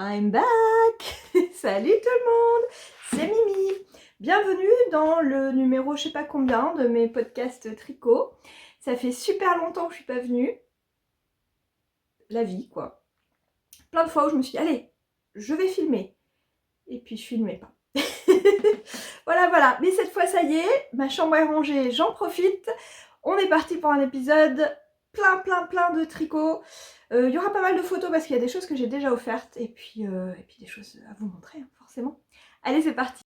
I'm back. Salut tout le monde, c'est Mimi. Bienvenue dans le numéro je sais pas combien de mes podcasts tricot. Ça fait super longtemps que je suis pas venue. La vie quoi. Plein de fois où je me suis dit allez, je vais filmer. Et puis je filmais pas. Voilà. Mais cette fois ça y est, ma chambre est rangée, j'en profite. On est parti pour un épisode plein de tricot. Il y aura pas mal de photos parce qu'il y a des choses que j'ai déjà offertes et puis des choses à vous montrer, hein, forcément. Allez, c'est parti.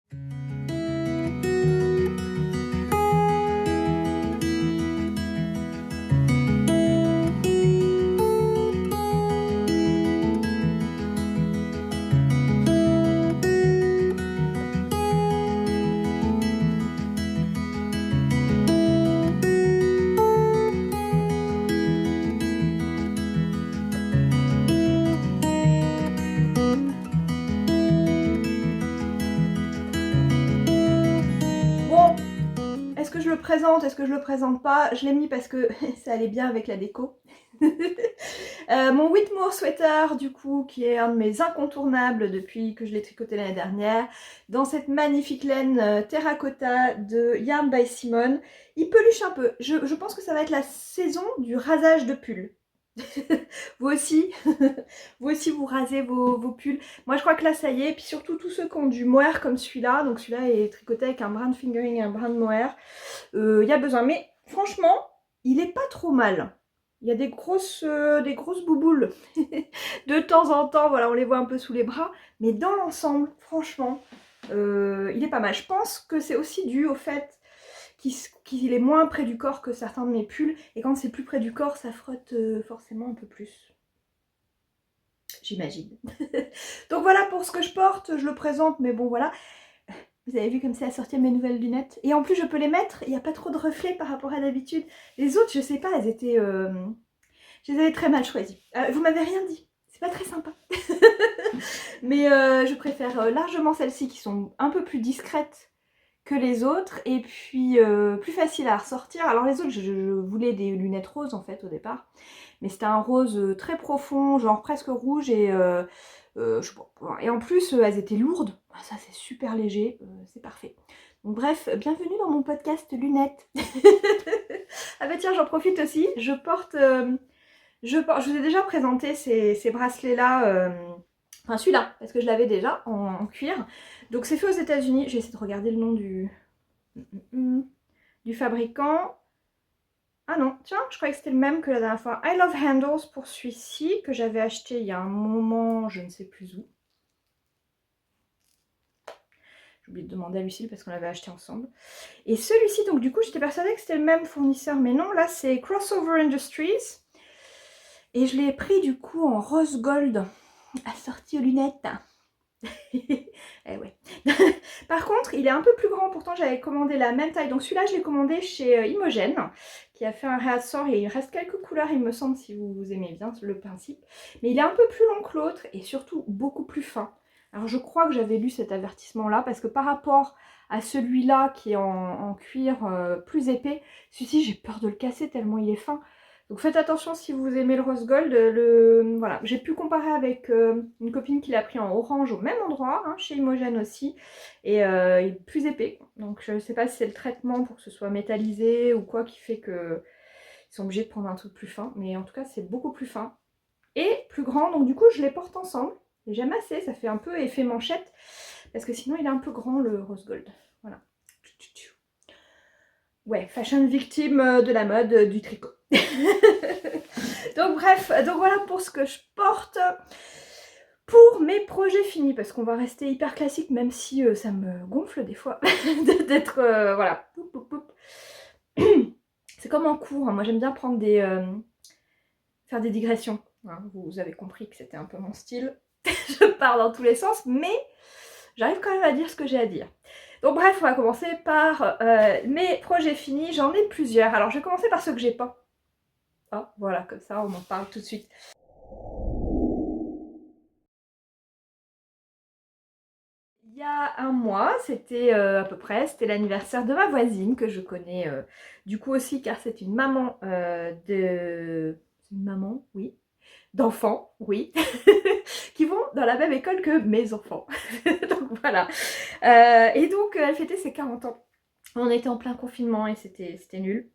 Est-ce que je le présente? Est-ce que je le présente pas? Je l'ai mis parce que ça allait bien avec la déco. Mon Whitmore sweater, du coup, qui est un de mes incontournables depuis que je l'ai tricoté l'année dernière, dans cette magnifique laine terracotta de Yarn by Simone. Il peluche un peu. Je pense que ça va être la saison du rasage de pull. Vous aussi, vous rasez vos pulls. Moi je crois que là ça y est, et puis surtout tous ceux qui ont du mohair comme celui-là, donc celui-là est tricoté avec un brin de fingering et un brin de mohair, il y a besoin, mais franchement il est pas trop mal. Il y a des grosses bouboules de temps en temps, voilà, on les voit un peu sous les bras, mais dans l'ensemble, franchement, il est pas mal. Je pense que c'est aussi dû au fait qu'il est moins près du corps que certains de mes pulls, et quand c'est plus près du corps, ça frotte forcément un peu plus. J'imagine. Donc voilà pour ce que je porte, je le présente, mais bon voilà. Vous avez vu comme c'est assorti à mes nouvelles lunettes. Et en plus je peux les mettre, il n'y a pas trop de reflets par rapport à d'habitude. Les autres, je sais pas, elles étaient... je les avais très mal choisies. Vous m'avez rien dit, c'est pas très sympa. Mais je préfère largement celles-ci qui sont un peu plus discrètes que les autres et puis plus facile à ressortir. Alors les autres, je voulais des lunettes roses en fait au départ, mais c'était un rose très profond, genre presque rouge et je sais pas. Et en plus elles étaient lourdes. Ah, ça c'est super léger, c'est parfait. Donc bref, bienvenue dans mon podcast lunettes. Ah bah tiens, j'en profite aussi, je vous ai déjà présenté ces bracelets là. Enfin celui-là, parce que je l'avais déjà en cuir. Donc c'est fait aux États-Unis. J'ai essayé de regarder le nom du fabricant. Ah non, tiens, je croyais que c'était le même que la dernière fois. I Love Handles pour celui-ci, que j'avais acheté il y a un moment, je ne sais plus où. J'ai oublié de demander à Lucille parce qu'on l'avait acheté ensemble. Et celui-ci, donc du coup, j'étais persuadée que c'était le même fournisseur, mais non, là c'est Crossover Industries. Et je l'ai pris du coup en rose gold, assorti aux lunettes. Eh ouais. Par contre, il est un peu plus grand. Pourtant, j'avais commandé la même taille. Donc celui-là, je l'ai commandé chez Imogen, qui a fait un réassort. Et il reste quelques couleurs, il me semble, si vous aimez bien le principe. Mais il est un peu plus long que l'autre et surtout beaucoup plus fin. Alors je crois que j'avais lu cet avertissement-là parce que par rapport à celui-là qui est en cuir plus épais, celui-ci, j'ai peur de le casser tellement il est fin. Donc faites attention si vous aimez le rose gold. Voilà. J'ai pu comparer avec une copine qui l'a pris en orange au même endroit, hein, chez Imogen aussi, et il est plus épais. Donc je ne sais pas si c'est le traitement pour que ce soit métallisé ou quoi qui fait qu'ils sont obligés de prendre un truc plus fin, mais en tout cas c'est beaucoup plus fin et plus grand. Donc du coup je les porte ensemble et j'aime assez, ça fait un peu effet manchette parce que sinon il est un peu grand le rose gold. Voilà. Ouais, fashion victime de la mode du tricot. Donc bref, donc voilà pour ce que je porte pour mes projets finis, parce qu'on va rester hyper classique, même si ça me gonfle des fois d'être, voilà. C'est comme en cours, hein. Moi j'aime bien prendre faire des digressions, hein. Vous avez compris que c'était un peu mon style. Je pars dans tous les sens, mais j'arrive quand même à dire ce que j'ai à dire. Donc bref, on va commencer par mes projets finis. J'en ai plusieurs. Alors je vais commencer par ceux que j'ai pas. Oh, voilà, comme ça on en parle tout de suite. Il y a un mois, c'était à peu près, c'était l'anniversaire de ma voisine que je connais du coup aussi car c'est une maman de... C'est une maman, oui. D'enfants, oui. qui vont dans la même école que mes enfants. Donc voilà. Et donc elle fêtait ses 40 ans. On était en plein confinement et c'était nul.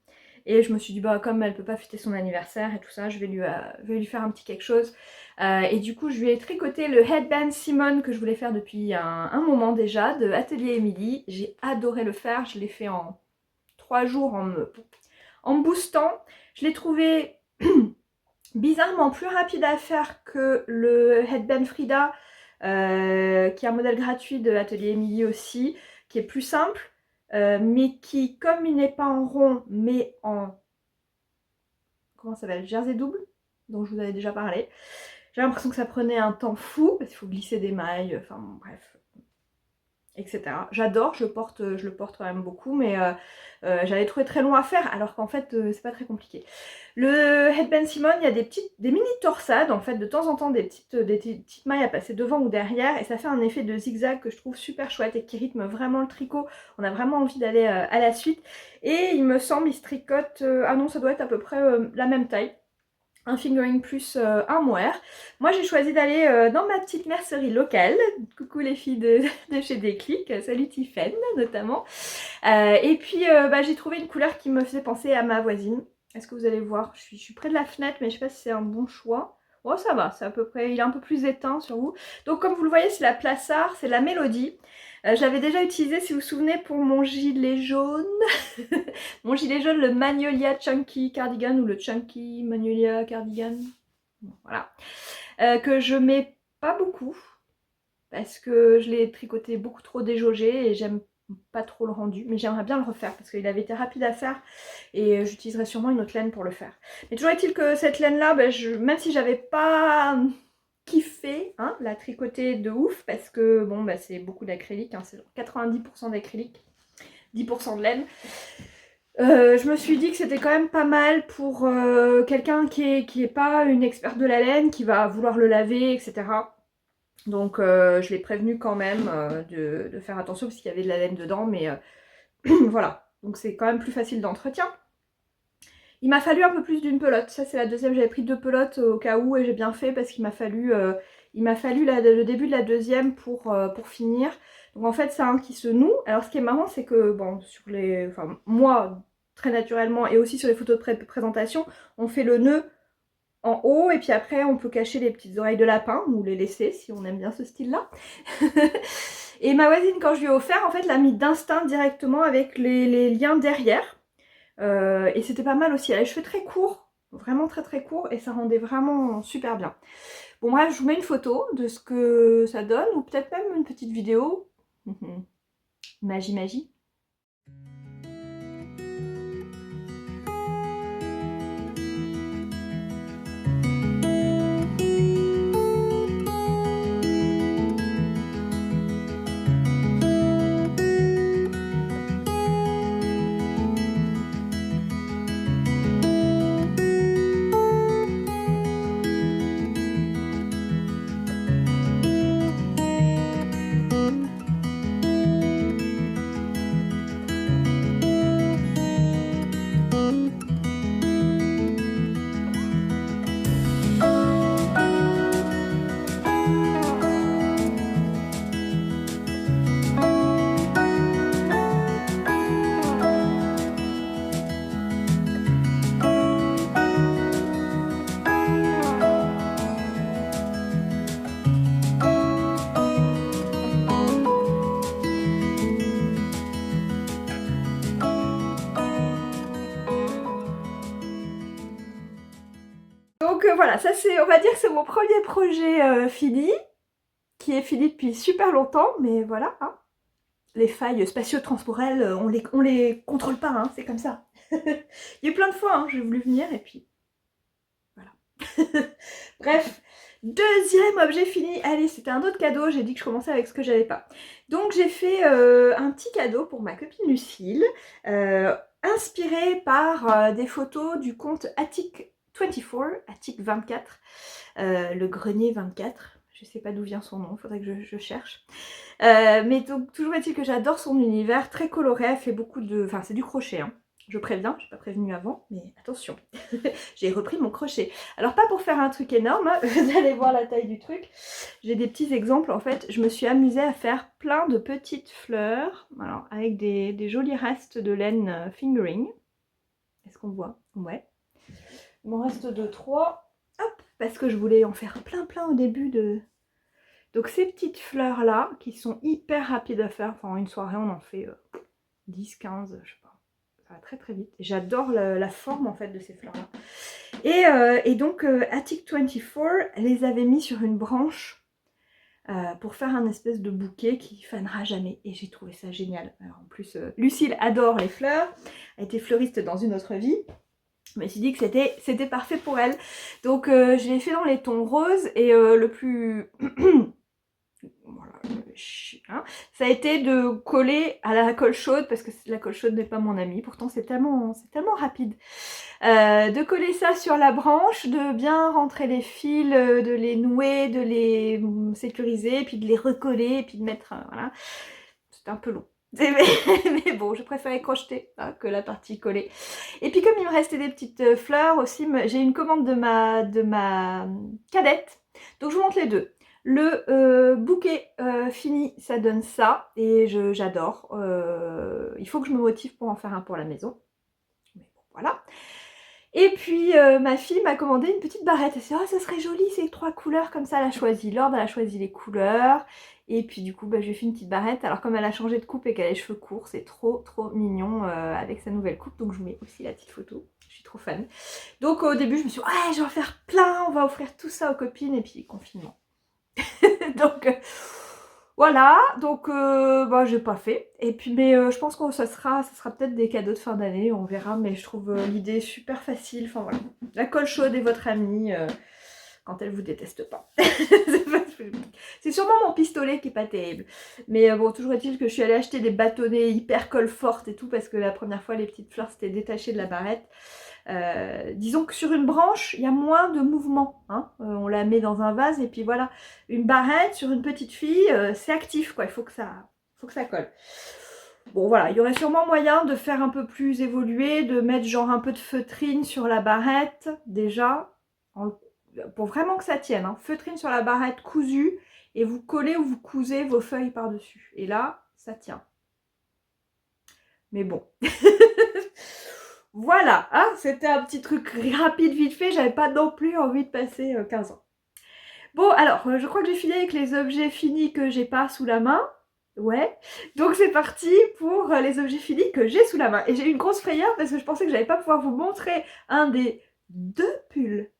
Et je me suis dit, bah comme elle peut pas fêter son anniversaire et tout ça, je vais lui faire un petit quelque chose. Et du coup, je lui ai tricoté le headband Simone que je voulais faire depuis un moment déjà, de Atelier Emily. J'ai adoré le faire, je l'ai fait en 3 jours en me boostant. Je l'ai trouvé bizarrement plus rapide à faire que le headband Frida, qui est un modèle gratuit de Atelier Emily aussi, qui est plus simple. Mais qui, comme il n'est pas en rond, mais en... Comment ça s'appelle? Jersey double, dont je vous avais déjà parlé. J'ai l'impression que ça prenait un temps fou, parce qu'il faut glisser des mailles, enfin bon, bref, etc. J'adore, je le porte quand même beaucoup, mais j'avais trouvé très long à faire, alors qu'en fait, c'est pas très compliqué. Le headband Simone, il y a des mini torsades, en fait, de temps en temps, des petites mailles à passer devant ou derrière, et ça fait un effet de zigzag que je trouve super chouette et qui rythme vraiment le tricot. On a vraiment envie d'aller à la suite. Et il me semble, il se tricote, ah non, ça doit être à peu près la même taille. Un fingering plus un mohair. Moi j'ai choisi d'aller dans ma petite mercerie locale. Coucou les filles de chez Déclic, salut Tiffen notamment. Et puis j'ai trouvé une couleur qui me faisait penser à ma voisine. Est-ce que vous allez voir, je suis près de la fenêtre mais je sais pas si c'est un bon choix. Oh ça va, c'est à peu près, il est un peu plus éteint sur vous. Donc comme vous le voyez, c'est la Plassard, c'est la Mélodie. Je l'avais déjà utilisé, si vous vous souvenez, pour mon gilet jaune. Mon gilet jaune, le Magnolia Chunky Cardigan ou le Chunky Magnolia Cardigan. Voilà. Que je mets pas beaucoup parce que je l'ai tricoté beaucoup trop déjaugé et j'aime pas trop le rendu. Mais j'aimerais bien le refaire parce qu'il avait été rapide à faire et j'utiliserai sûrement une autre laine pour le faire. Mais toujours est-il que cette laine-là, même si j'avais pas kiffé la tricoter de ouf parce que bon c'est beaucoup d'acrylique, c'est 90% d'acrylique, 10% de laine. Je me suis dit que c'était quand même pas mal pour quelqu'un qui est pas une experte de la laine, qui va vouloir le laver, etc. Donc je l'ai prévenu quand même de faire attention parce qu'il y avait de la laine dedans, mais voilà. Donc c'est quand même plus facile d'entretien. Il m'a fallu un peu plus d'une pelote. Ça c'est la deuxième, j'avais pris 2 pelotes au cas où et j'ai bien fait parce qu'il m'a fallu, le début de la deuxième pour finir. Donc en fait c'est un qui se noue. Alors ce qui est marrant c'est que bon moi très naturellement et aussi sur les photos de présentation, on fait le nœud en haut et puis après on peut cacher les petites oreilles de lapin ou les laisser si on aime bien ce style là. Et ma voisine quand je lui ai offert en fait l'a mis d'instinct directement avec les liens derrière. Et c'était pas mal aussi, elle a les cheveux très courts, vraiment très très courts et ça rendait vraiment super bien. Bon bref, je vous mets une photo de ce que ça donne ou peut-être même une petite vidéo. Magie magie. Donc voilà, ça c'est, on va dire que c'est mon premier projet fini, qui est fini depuis super longtemps, mais voilà, les failles spatio-temporelles, on les contrôle pas, c'est comme ça. Il y a eu plein de fois, j'ai voulu venir et puis voilà. Bref, deuxième objet fini. Allez, c'était un autre cadeau, j'ai dit que je commençais avec ce que j'avais pas. Donc j'ai fait un petit cadeau pour ma copine Lucille, inspiré par des photos du compte Attic 24, Attic 24, le grenier 24. Je sais pas d'où vient son nom, il faudrait que je cherche. Mais donc toujours est-il que j'adore son univers, très coloré, elle fait beaucoup de... Enfin c'est du crochet, Je préviens, je n'ai pas prévenu avant, mais attention, j'ai repris mon crochet. Alors pas pour faire un truc énorme, hein, vous allez voir la taille du truc. J'ai des petits exemples, en fait, je me suis amusée à faire plein de petites fleurs, alors avec des jolis restes de laine fingering. Est-ce qu'on voit? Ouais. Il m'en reste 2-3, hop, parce que je voulais en faire plein au début de... Donc ces petites fleurs là, qui sont hyper rapides à faire, enfin en une soirée on en fait 10-15, je sais pas. Ça va très vite. J'adore la forme en fait de ces fleurs-là. Et donc Attic24 les avait mis sur une branche pour faire un espèce de bouquet qui fanera jamais. Et j'ai trouvé ça génial. Alors en plus, Lucille adore les fleurs. Elle était fleuriste dans une autre vie. Je me suis dit que c'était parfait pour elle. Donc je l'ai fait dans les tons roses et le plus... Voilà, hein. Ça a été de coller à la colle chaude parce que la colle chaude n'est pas mon amie, pourtant c'est tellement rapide. De coller ça sur la branche, de bien rentrer les fils, de les nouer, de les sécuriser, puis de les recoller, puis de mettre... voilà, c'était un peu long. Mais bon, je préférais crocheter hein, que la partie collée. Et puis comme il me restait des petites fleurs aussi, j'ai une commande de ma cadette, donc je vous montre les deux. Le bouquet fini, ça donne ça, et j'adore. Il faut que je me motive pour en faire un pour la maison. Mais bon, voilà. Et puis ma fille m'a commandé une petite barrette. Elle s'est dit, oh, ça serait joli ces 3 couleurs, comme ça elle a choisi l'ordre, elle a choisi les couleurs. Et puis du coup, bah, je lui ai fait une petite barrette. Alors comme elle a changé de coupe et qu'elle a les cheveux courts, c'est trop mignon avec sa nouvelle coupe. Donc je vous mets aussi la petite photo. Je suis trop fan. Donc au début, je me suis dit, ouais, je vais en faire plein, on va offrir tout ça aux copines. Et puis confinement. Donc voilà, donc bah, j'ai pas fait. Et puis mais je pense que ça sera peut-être des cadeaux de fin d'année, on verra. Mais je trouve l'idée super facile. Enfin voilà, la colle chaude est votre amie quand elle vous déteste pas. C'est sûrement mon pistolet qui est pas terrible. Mais bon, toujours est-il que je suis allée acheter des bâtonnets hyper colle forte et tout parce que la première fois les petites fleurs s'étaient détachées de la barrette. Disons que sur une branche, il y a moins de mouvement. Hein. On la met dans un vase et puis voilà. Une barrette sur une petite fille, c'est actif quoi. Il faut que ça colle. Bon voilà, il y aurait sûrement moyen de faire un peu plus évoluer, de mettre genre un peu de feutrine sur la barrette déjà, pour vraiment que ça tienne. Hein. Feutrine sur la barrette cousue et vous collez ou vous cousez vos feuilles par-dessus. Et là, ça tient. Mais bon. Voilà, hein, c'était un petit truc rapide vite fait, j'avais pas non plus envie de passer 15 ans. Bon alors, je crois que j'ai fini avec les objets finis que j'ai pas sous la main. Ouais, donc c'est parti pour les objets finis que j'ai sous la main. Et j'ai eu une grosse frayeur parce que je pensais que j'allais pas pouvoir vous montrer un des deux pulls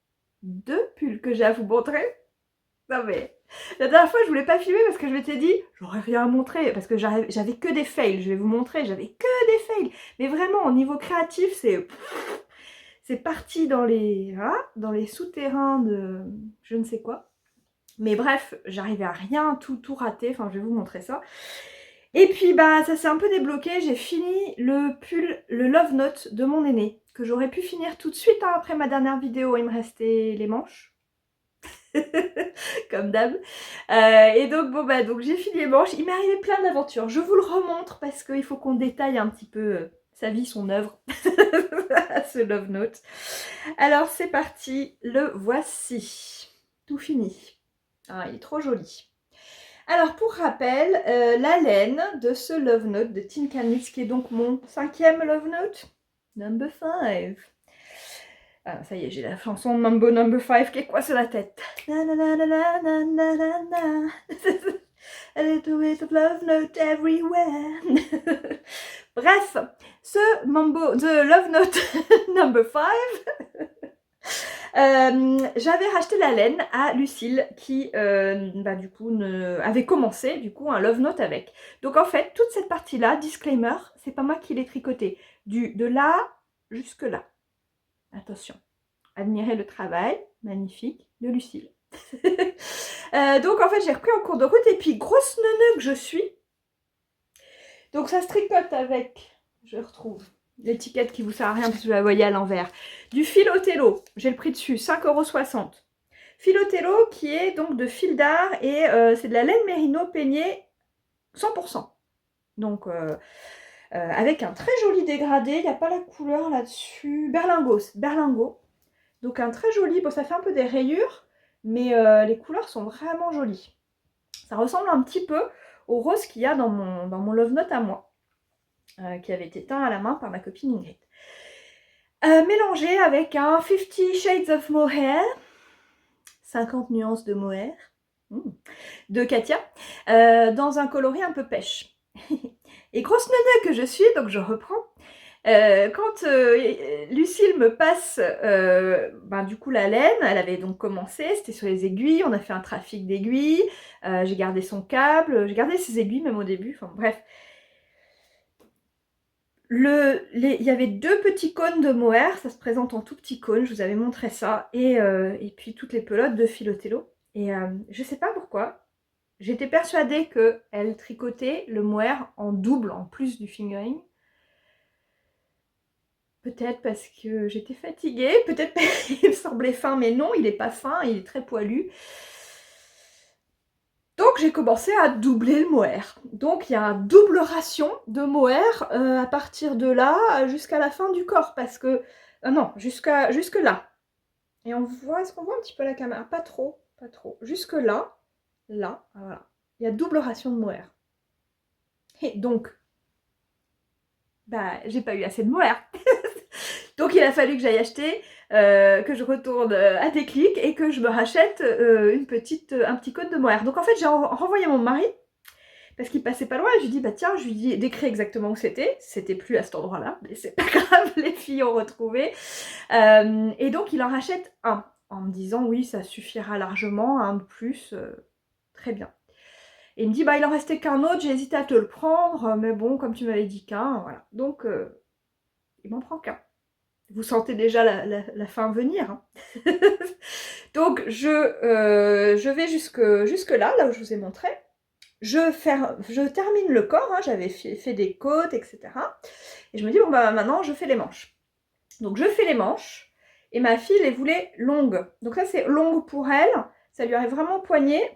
que j'ai à vous montrer. Non mais, la dernière fois je voulais pas filmer parce que je m'étais dit, j'aurais rien à montrer parce que j'avais que des fails, je vais vous montrer, j'avais que des fails. Mais vraiment au niveau créatif c'est parti dans les souterrains de je ne sais quoi. Mais bref, j'arrivais à rien tout rater, enfin je vais vous montrer ça. Et puis bah ça s'est un peu débloqué, j'ai fini le pull, le Love Note de mon aîné, que j'aurais pu finir tout de suite hein, après ma dernière vidéo, il me restait les manches. Comme d'hab. Et donc bon bah donc j'ai fini les manches, il m'est arrivé plein d'aventures, je vous le remontre parce qu'il faut qu'on détaille un petit peu sa vie, son œuvre, ce Love Note. Alors c'est parti, le voici, tout fini. Ah, il est trop joli. Alors pour rappel, la laine de ce Love Note de Tin Can Knits, qui est donc mon 5e Love Note, number 5. Ah, ça y est, j'ai la chanson Mambo number 5 qui est quoi sur la tête. Na na na na na na na na na. A little bit of love note everywhere. Bref, ce Mambo, the Love Note number 5. J'avais racheté la laine à Lucille qui bah, du coup avait commencé du coup un Love Note avec. Donc en fait toute cette partie là, disclaimer, c'est pas moi qui l'ai tricoté. De là jusque là. Attention, admirez le travail magnifique de Lucille. Donc en fait j'ai repris en cours de route et puis grosse neuneu que je suis. Donc ça se tricote avec, je retrouve l'étiquette qui vous sert à rien parce que vous la voyez à l'envers. Du fil Othello, j'ai le prix dessus, 5,60 €. Fil Othello qui est donc de fil d'art et c'est de la laine mérino peignée 100%. Donc avec un très joli dégradé, il n'y a pas la couleur là-dessus, berlingot. Donc un très joli, bon ça fait un peu des rayures, mais les couleurs sont vraiment jolies. Ça ressemble un petit peu au rose qu'il y a dans mon Love Note à moi, qui avait été teint à la main par ma copine Ingrid. Mélangé avec un 50 Shades of Mohair, 50 nuances de mohair, de Katia, dans un coloris un peu pêche. Et grosse nana que je suis, donc je reprends. Quand Lucille me passe du coup la laine, elle avait donc commencé, c'était sur les aiguilles, on a fait un trafic d'aiguilles, j'ai gardé son câble, j'ai gardé ses aiguilles même au début, enfin bref. Il y avait 2 petits cônes de mohair, ça se présente en tout petit cône, je vous avais montré ça, et puis toutes les pelotes de filotello. Et je sais pas pourquoi, j'étais persuadée qu'elle tricotait le mohair en double, en plus du fingering. Peut-être parce que j'étais fatiguée, peut-être parce qu'il me semblait fin, mais non, il n'est pas fin, il est très poilu. Donc j'ai commencé à doubler le mohair. Donc il y a un double ration de mohair à partir de là jusqu'à la fin du corps, parce que... non, jusque là. Et on voit, est-ce qu'on voit un petit peu la caméra? Pas trop, pas trop. Jusque là, voilà. Il y a double ration de mohair. Et donc, j'ai pas eu assez de mohair. Donc il a fallu que j'aille acheter, que je retourne à Déclic et que je me rachète un petit code de mohair. Donc en fait j'ai renvoyé mon mari, parce qu'il passait pas loin, et je lui dis, tiens, je lui dis, décris exactement où c'était plus à cet endroit-là, mais c'est pas grave, les filles ont retrouvé. Et donc il en rachète un, en me disant, oui, ça suffira largement, un de plus, très bien. Et il me dit, il en restait qu'un autre, j'ai hésité à te le prendre, mais bon, comme tu m'avais dit qu'un, voilà. Donc il m'en prend qu'un. Vous sentez déjà la fin venir. Hein. Donc je vais jusque là où je vous ai montré. Je termine le corps, hein, j'avais fait des côtes, etc. Et je me dis, maintenant je fais les manches. Donc je fais les manches, et ma fille les voulait longues. Donc ça c'est longue pour elle, ça lui arrive vraiment poignet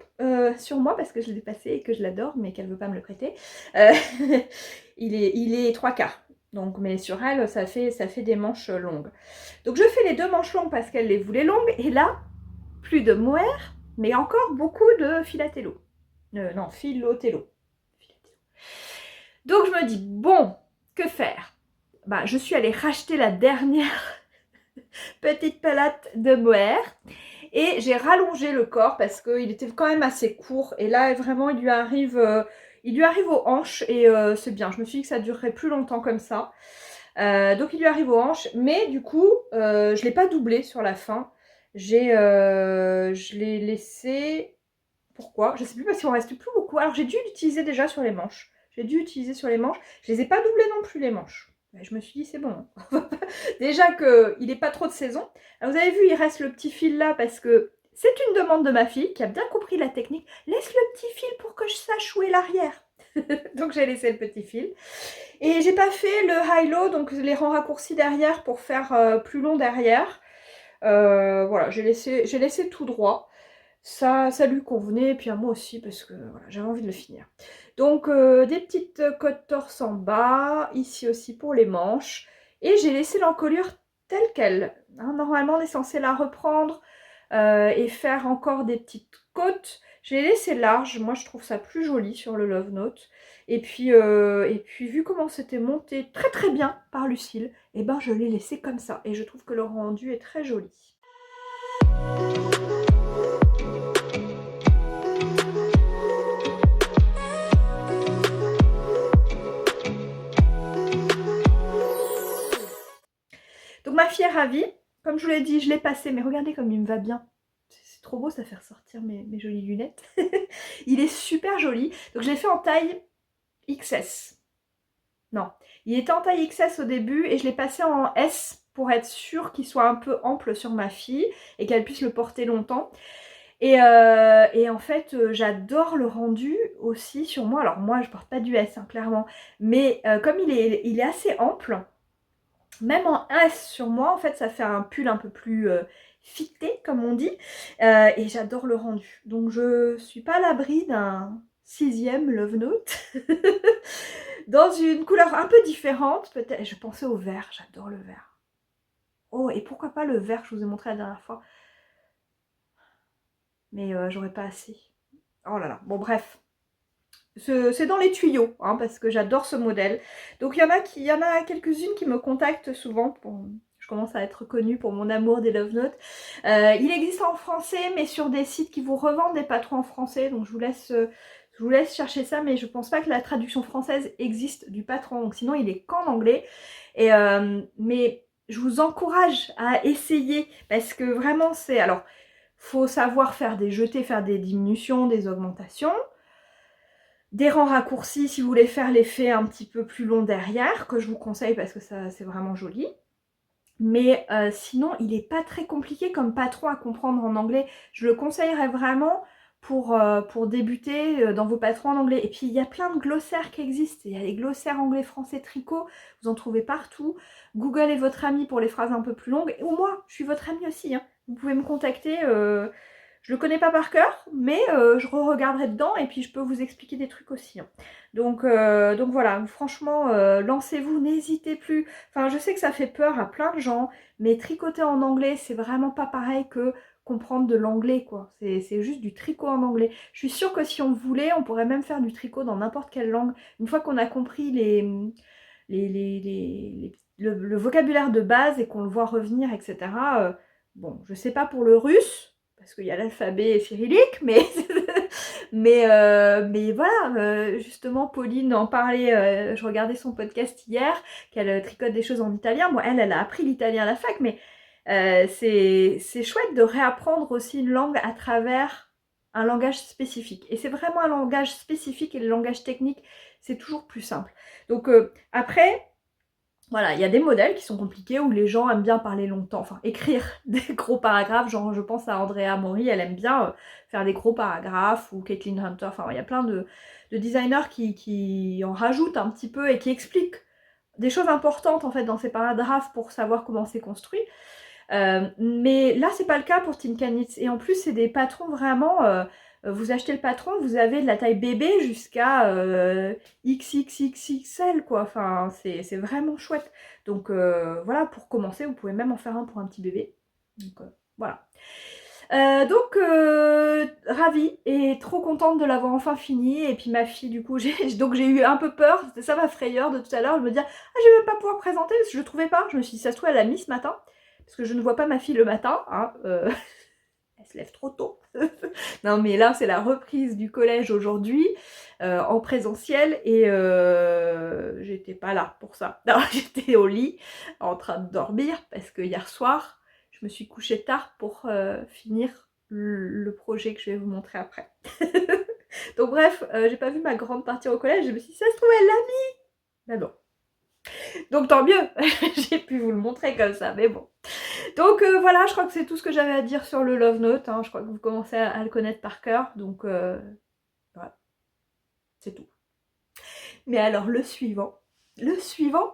sur moi, parce que je l'ai passé et que je l'adore, mais qu'elle ne veut pas me le prêter. Il est 3/4. Donc, mais sur elle, ça fait des manches longues. Donc je fais les 2 manches longues parce qu'elle les voulait longues. Et là, plus de mohair, mais encore beaucoup de filatello. Non, filotello. Donc je me dis, bon, que faire? Je suis allée racheter la dernière petite palette de mohair. Et j'ai rallongé le corps parce qu'il était quand même assez court. Et là, vraiment, il lui arrive aux hanches, et c'est bien. Je me suis dit que ça durerait plus longtemps comme ça. Donc il lui arrive aux hanches, mais du coup, je ne l'ai pas doublé sur la fin. Je l'ai laissé... Pourquoi? Je ne sais plus, parce qu'il ne reste plus beaucoup. Alors j'ai dû l'utiliser déjà sur les manches. Je les ai pas doublés non plus, les manches. Je me suis dit, c'est bon. Déjà qu'il n'est pas trop de saison. Alors, vous avez vu, il reste le petit fil là, parce que c'est une demande de ma fille qui a bien compris la technique. Laisse le petit fil pour que je sache où est l'arrière. Donc j'ai laissé le petit fil. Et j'ai pas fait le high-low, donc les rangs raccourcis derrière pour faire plus long derrière. Voilà, j'ai laissé tout droit. Ça lui convenait, et puis à moi aussi, parce que voilà, j'avais envie de le finir. Donc des petites côtes torse en bas, ici aussi pour les manches. Et j'ai laissé l'encolure telle qu'elle. Hein, normalement, on est censé la reprendre et faire encore des petites côtes. Je l'ai laissé large, moi je trouve ça plus joli sur le Love Note. Et puis vu comment c'était monté très très bien par Lucille, et je l'ai laissé comme ça. Et je trouve que le rendu est très joli. Donc ma fille est ravie. Comme je vous l'ai dit, je l'ai passé, mais regardez comme il me va bien. C'est trop beau, ça fait ressortir mes jolies lunettes. Il est super joli. Donc je l'ai fait en taille XS. Non, il était en taille XS au début et je l'ai passé en S pour être sûre qu'il soit un peu ample sur ma fille et qu'elle puisse le porter longtemps. Et en fait, j'adore le rendu aussi sur moi. Alors moi, je porte pas du S, hein, clairement. Mais comme il est assez ample, même en S sur moi, en fait, ça fait un pull un peu plus fité, comme on dit. Et j'adore le rendu. Donc je suis pas à l'abri d'un 6e Love Note. Dans une couleur un peu différente, peut-être. Je pensais au vert, j'adore le vert. Oh, et pourquoi pas le vert, je vous ai montré la dernière fois. Mais j'aurais pas assez. Oh là là, bon bref. C'est dans les tuyaux, hein, parce que j'adore ce modèle. Donc il y en a quelques-unes qui me contactent souvent. Je commence à être connue pour mon amour des Love Notes. Il existe en français, mais sur des sites qui vous revendent des patrons en français. Donc je vous laisse chercher ça, mais je pense pas que la traduction française existe du patron. Donc sinon il est qu'en anglais. Mais je vous encourage à essayer, parce que vraiment c'est... Alors, faut savoir faire des jetés, faire des diminutions, des augmentations. Des rangs raccourcis si vous voulez faire l'effet un petit peu plus long derrière, que je vous conseille parce que ça c'est vraiment joli. Mais sinon, il n'est pas très compliqué comme patron à comprendre en anglais. Je le conseillerais vraiment pour débuter dans vos patrons en anglais. Et puis, il y a plein de glossaires qui existent. Il y a les glossaires anglais-français tricot, vous en trouvez partout. Google est votre ami pour les phrases un peu plus longues. Ou moi, je suis votre ami aussi, hein. Vous pouvez me contacter. Je le connais pas par cœur, mais je re-regarderai dedans et puis je peux vous expliquer des trucs aussi, hein. Donc voilà, franchement, lancez-vous, n'hésitez plus. Enfin, je sais que ça fait peur à plein de gens, mais tricoter en anglais, c'est vraiment pas pareil que comprendre de l'anglais, quoi. C'est juste du tricot en anglais. Je suis sûre que si on voulait, on pourrait même faire du tricot dans n'importe quelle langue. Une fois qu'on a compris le vocabulaire de base et qu'on le voit revenir, etc. Bon, je sais pas pour le russe, parce qu'il y a l'alphabet cyrillique, mais voilà, justement, Pauline en parlait, je regardais son podcast hier, qu'elle tricote des choses en italien. Bon, elle a appris l'italien à la fac, mais c'est chouette de réapprendre aussi une langue à travers un langage spécifique. Et c'est vraiment un langage spécifique et le langage technique, c'est toujours plus simple. Donc après... Voilà, il y a des modèles qui sont compliqués où les gens aiment bien parler longtemps, enfin écrire des gros paragraphes, genre je pense à Andrea Mori, elle aime bien faire des gros paragraphes, ou Caitlin Hunter, enfin il y a plein de designers qui en rajoutent un petit peu et qui expliquent des choses importantes en fait dans ces paragraphes pour savoir comment c'est construit. Mais là c'est pas le cas pour Tinkanits, et en plus c'est des patrons vraiment... vous achetez le patron, vous avez de la taille bébé jusqu'à XXXXL quoi, enfin c'est vraiment chouette. Donc voilà, pour commencer, vous pouvez même en faire un pour un petit bébé. Donc voilà. Ravie et trop contente de l'avoir enfin fini. Et puis ma fille, du coup, j'ai eu un peu peur, c'était ça ma frayeur de tout à l'heure. Je me disais, ah, je vais même pas pouvoir présenter parce que je trouvais pas. Je me suis dit, ça se trouve, elle l'a mis ce matin, parce que je ne vois pas ma fille le matin, hein, elle se lève trop tôt. Non mais là c'est la reprise du collège aujourd'hui en présentiel, et j'étais pas là pour ça. Non, j'étais au lit en train de dormir parce que hier soir je me suis couchée tard pour finir le projet que je vais vous montrer après. Donc bref, j'ai pas vu ma grande partir au collège, je me suis dit ça se trouve elle l'a mis. Mais bon. Donc tant mieux, j'ai pu vous le montrer comme ça, mais bon. Donc voilà, je crois que c'est tout ce que j'avais à dire sur le Love Note, hein. Je crois que vous commencez à le connaître par cœur, donc voilà, c'est tout. Mais alors le suivant,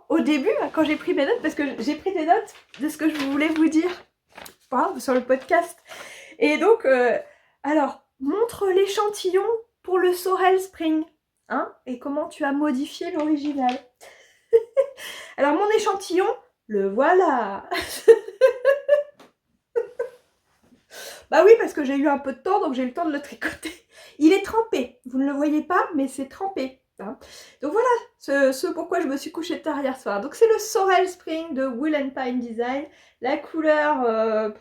au début, quand j'ai pris mes notes, parce que j'ai pris des notes de ce que je voulais vous dire sur le podcast, et donc, alors, montre l'échantillon pour le Sorel Spring, hein, et comment tu as modifié l'original. Alors mon échantillon, le voilà. Bah oui, parce que j'ai eu un peu de temps, donc j'ai eu le temps de le tricoter. Il est trempé, vous ne le voyez pas, mais c'est trempé, hein. Donc voilà, ce pourquoi je me suis couchée tard hier soir. Donc c'est le Sorel Spring de Wool & Pine Design. La couleur,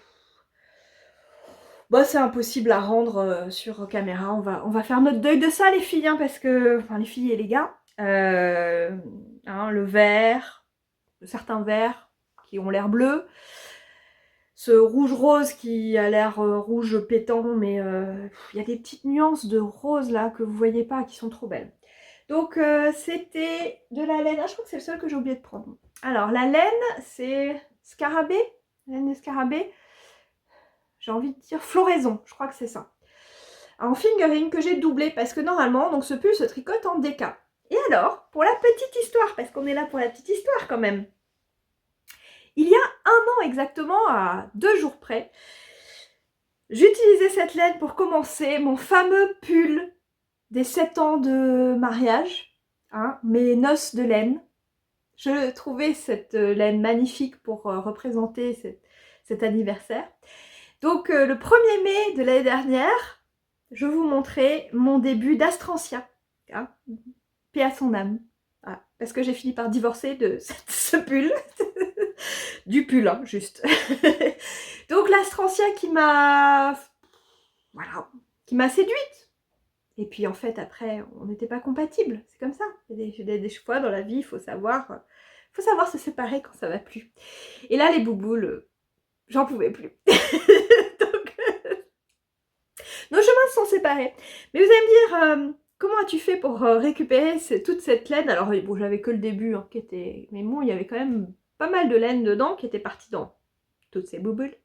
bah c'est impossible à rendre sur caméra. On va faire notre deuil de ça les filles, hein, parce que, enfin les filles et les gars, hein, le vert, certains verts qui ont l'air bleus, ce rouge-rose qui a l'air rouge pétant, mais il y a des petites nuances de rose là que vous voyez pas, qui sont trop belles. Donc c'était de la laine, je crois que c'est le seul que j'ai oublié de prendre. Alors la laine, c'est scarabée, laine de scarabée, j'ai envie de dire floraison, je crois que c'est ça. En fingering que j'ai doublé, parce que normalement, donc ce pull se tricote en DK. Et alors, pour la petite histoire, parce qu'on est là pour la petite histoire quand même, il y a un an exactement, à 2 jours près, j'utilisais cette laine pour commencer mon fameux pull des 7 ans de mariage, hein, mes noces de laine. Je trouvais cette laine magnifique pour représenter cet anniversaire. Donc le 1er mai de l'année dernière, je vous montrais mon début d'Astrantia. Hein, paix à son âme. Voilà, parce que j'ai fini par divorcer de ce pull. Du pull, hein, juste. Donc l'Astrantia qui m'a... Voilà, qui m'a séduite. Et puis en fait, après, on n'était pas compatibles. C'est comme ça. Il y a des fois dans la vie, il faut savoir se séparer quand ça va plus. Et là, les bouboules, j'en pouvais plus. Donc, nos chemins se sont séparés. Mais vous allez me dire, comment as-tu fait pour récupérer toute cette laine? Alors, bon, j'avais que le début, hein, qui était... Mais bon, il y avait quand même pas mal de laine dedans qui était partie dans toutes ces bouboules.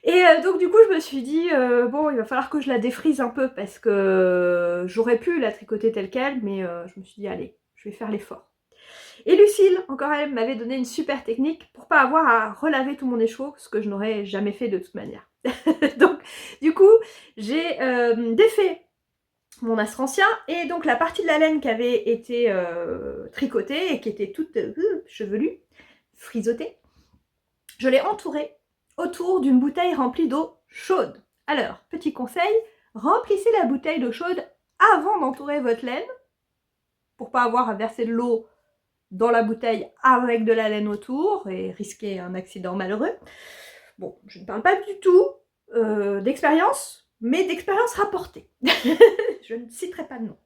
Et donc du coup je me suis dit, bon il va falloir que je la défrise un peu parce que j'aurais pu la tricoter telle quelle, mais je me suis dit allez, je vais faire l'effort. Et Lucille, encore elle, m'avait donné une super technique pour pas avoir à relaver tout mon écheveau, ce que je n'aurais jamais fait de toute manière. Donc du coup j'ai défait mon Astrantia et donc la partie de la laine qui avait été tricotée et qui était toute chevelue, frisottée, je l'ai entourée autour d'une bouteille remplie d'eau chaude. Alors, petit conseil, remplissez la bouteille d'eau chaude avant d'entourer votre laine, pour pas avoir à verser de l'eau dans la bouteille avec de la laine autour et risquer un accident malheureux. Bon, je ne parle pas du tout d'expérience, mais d'expérience rapportée. Je ne citerai pas de nom.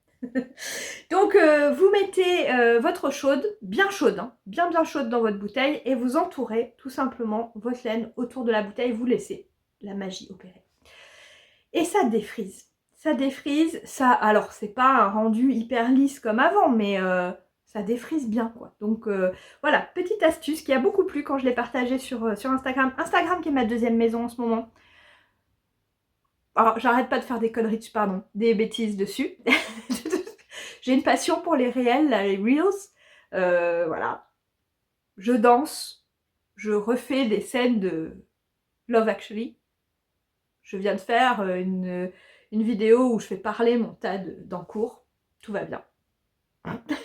Donc vous mettez votre eau chaude, bien chaude, hein, bien chaude dans votre bouteille et vous entourez tout simplement votre laine autour de la bouteille, vous laissez la magie opérer. Et ça défrise. Ça défrise, ça... Alors c'est pas un rendu hyper lisse comme avant, mais ça défrise bien quoi. Donc voilà, petite astuce qui a beaucoup plu quand je l'ai partagée sur Instagram. Instagram qui est ma deuxième maison en ce moment. Alors j'arrête pas de faire des conneries, pardon, des bêtises dessus. J'ai une passion pour les réels, là, les reels. Voilà. Je danse. Je refais des scènes de Love Actually. Je viens de faire une vidéo où je fais parler mon tas d'encours. Tout va bien.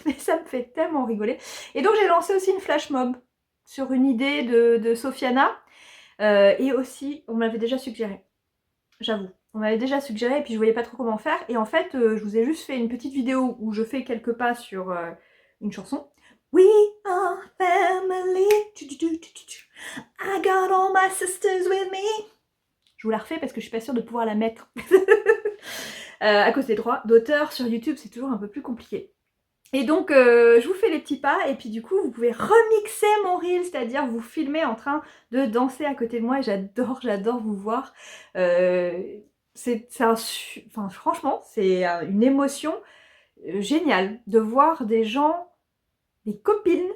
Mais ça me fait tellement rigoler. Et donc j'ai lancé aussi une flash mob sur une idée de Sofiana. Et aussi, on m'avait déjà suggéré. J'avoue. On m'avait déjà suggéré et puis je voyais pas trop comment faire. Et en fait, je vous ai juste fait une petite vidéo où je fais quelques pas sur une chanson. We are family. I got all my sisters with me. Je vous la refais parce que je suis pas sûre de pouvoir la mettre. À cause des droits d'auteur sur YouTube, c'est toujours un peu plus compliqué. Et donc, je vous fais les petits pas et puis du coup, vous pouvez remixer mon reel, c'est-à-dire vous filmer en train de danser à côté de moi et j'adore vous voir. Enfin, franchement, c'est une émotion géniale de voir des gens, des copines,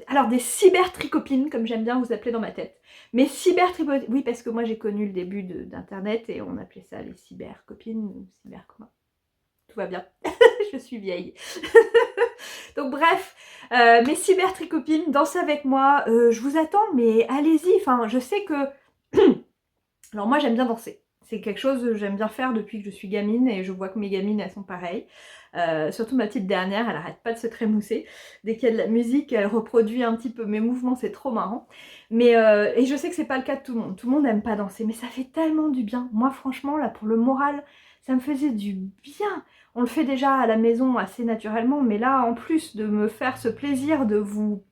alors des cyber-tricopines, comme j'aime bien vous appeler dans ma tête. Mais cyber-tricopines, oui, parce que moi j'ai connu le début d'Internet et on appelait ça les cyber-copines ou cyber-communs. Tout va bien, je suis vieille. Donc bref, mes cyber-tricopines, dansez avec moi, je vous attends, mais allez-y, enfin, je sais que... Alors moi j'aime bien danser, c'est quelque chose que j'aime bien faire depuis que je suis gamine et je vois que mes gamines elles sont pareilles. Surtout ma petite dernière, elle arrête pas de se trémousser. Dès qu'il y a de la musique, elle reproduit un petit peu mes mouvements, c'est trop marrant. Mais et je sais que c'est pas le cas de tout le monde n'aime pas danser, mais ça fait tellement du bien. Moi franchement là pour le moral, ça me faisait du bien. On le fait déjà à la maison assez naturellement, mais là en plus de me faire ce plaisir de vous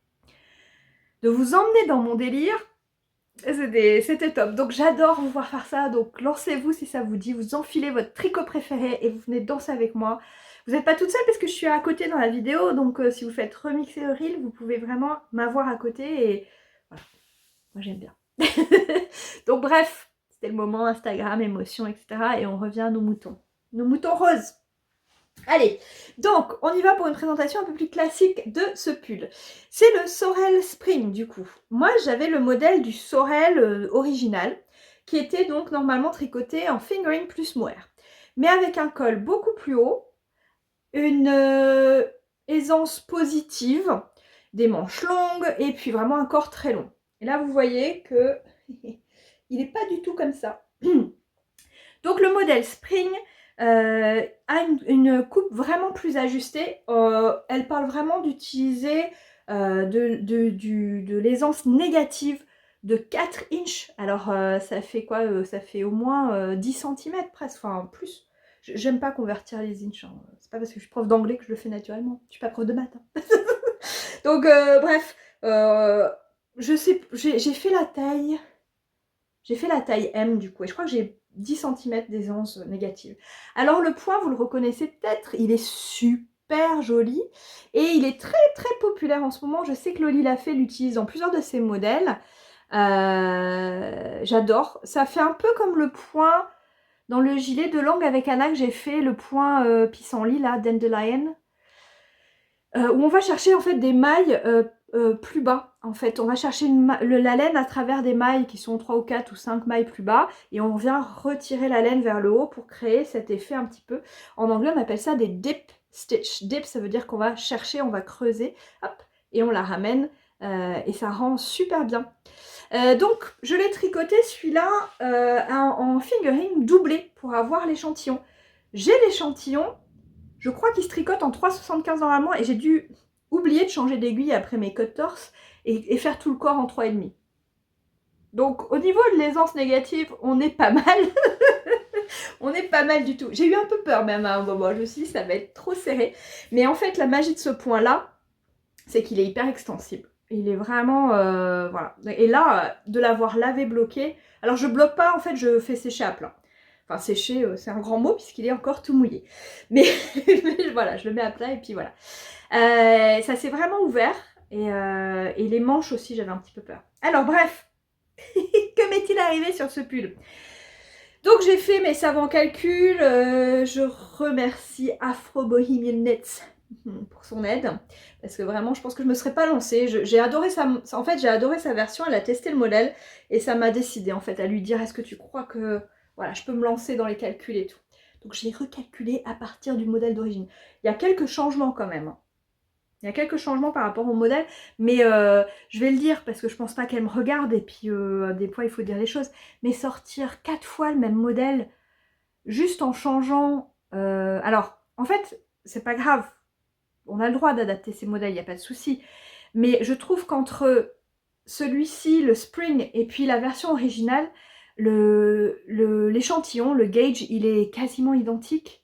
emmener dans mon délire, c'était top. Donc j'adore vous voir faire ça. Donc lancez-vous si ça vous dit. Vous enfilez votre tricot préféré et vous venez danser avec moi. Vous n'êtes pas toute seule parce que je suis à côté dans la vidéo. Donc si vous faites remixer le reel, vous pouvez vraiment m'avoir à côté. Et voilà, moi j'aime bien. Donc bref, c'était le moment Instagram, émotion, etc. Et on revient à nos moutons. Nos moutons roses. Allez, donc on y va pour une présentation un peu plus classique de ce pull. C'est le Sorel Spring du coup. Moi j'avais le modèle du Sorel original qui était donc normalement tricoté en fingering plus mohair. Mais avec un col beaucoup plus haut, une aisance positive, des manches longues et puis vraiment un corps très long. Et là vous voyez que il n'est pas du tout comme ça. Donc le modèle Spring, a une coupe vraiment plus ajustée. Elle parle vraiment d'utiliser de l'aisance négative de 4 inches. Alors ça fait quoi ça fait au moins 10 cm presque, enfin plus. J'aime pas convertir les inches, hein. C'est pas parce que je suis prof d'anglais que je le fais naturellement. Je suis pas prof de maths, hein. Donc bref, je sais, j'ai fait la taille. J'ai fait la taille M du coup, et je crois que j'ai 10 cm d'aisance négative. Alors le point, vous le reconnaissez peut-être, il est super joli, et il est très très populaire en ce moment. Je sais que Loli Lafay l'utilise dans plusieurs de ses modèles. J'adore. Ça fait un peu comme le point dans le gilet de langue avec Anna que j'ai fait, le point pissenlit là, Dandelion. Où on va chercher en fait des mailles plus bas. En fait, on va chercher la laine à travers des mailles qui sont 3 ou 4 ou 5 mailles plus bas, et on vient retirer la laine vers le haut pour créer cet effet un petit peu. En anglais, on appelle ça des dip stitch. Dip, ça veut dire qu'on va chercher, on va creuser, hop, et on la ramène, et ça rend super bien. Donc, je l'ai tricoté celui-là en fingering doublé pour avoir l'échantillon. J'ai l'échantillon. Je crois qu'il se tricote en 3,75 normalement, et j'ai dû oublier de changer d'aiguille après mes cut torse et faire tout le corps en 3,5. Donc au niveau de l'aisance négative, on est pas mal. On est pas mal du tout. J'ai eu un peu peur même à un moment, je me suis dit ça va être trop serré. Mais en fait la magie de ce point là, c'est qu'il est hyper extensible. Il est vraiment, voilà. Et là, de l'avoir lavé bloqué, alors je bloque pas, en fait je fais sécher à plat. Enfin, sécher, c'est un grand mot puisqu'il est encore tout mouillé. Mais, mais voilà, je le mets à plat et puis voilà. Ça s'est vraiment ouvert. Et les manches aussi, j'avais un petit peu peur. Alors bref, que m'est-il arrivé sur ce pull? Donc j'ai fait mes savants calculs. Je remercie Afro Bohemian Knits pour son aide. Parce que vraiment, je pense que je me serais pas lancée. J'ai adoré en fait, j'ai adoré sa version. Elle a testé le modèle et ça m'a décidé en fait à lui dire: est-ce que tu crois que voilà, je peux me lancer dans les calculs et tout. Donc j'ai recalculé à partir du modèle d'origine. Il y a quelques changements quand même. Il y a quelques changements par rapport au modèle, mais je vais le dire parce que je pense pas qu'elle me regarde, et puis des fois il faut dire les choses. Mais sortir 4 fois le même modèle juste en changeant... alors, en fait, c'est pas grave. On a le droit d'adapter ces modèles, il n'y a pas de souci. Mais je trouve qu'entre celui-ci, le Spring, et puis la version originale, l'échantillon, le gauge, il est quasiment identique.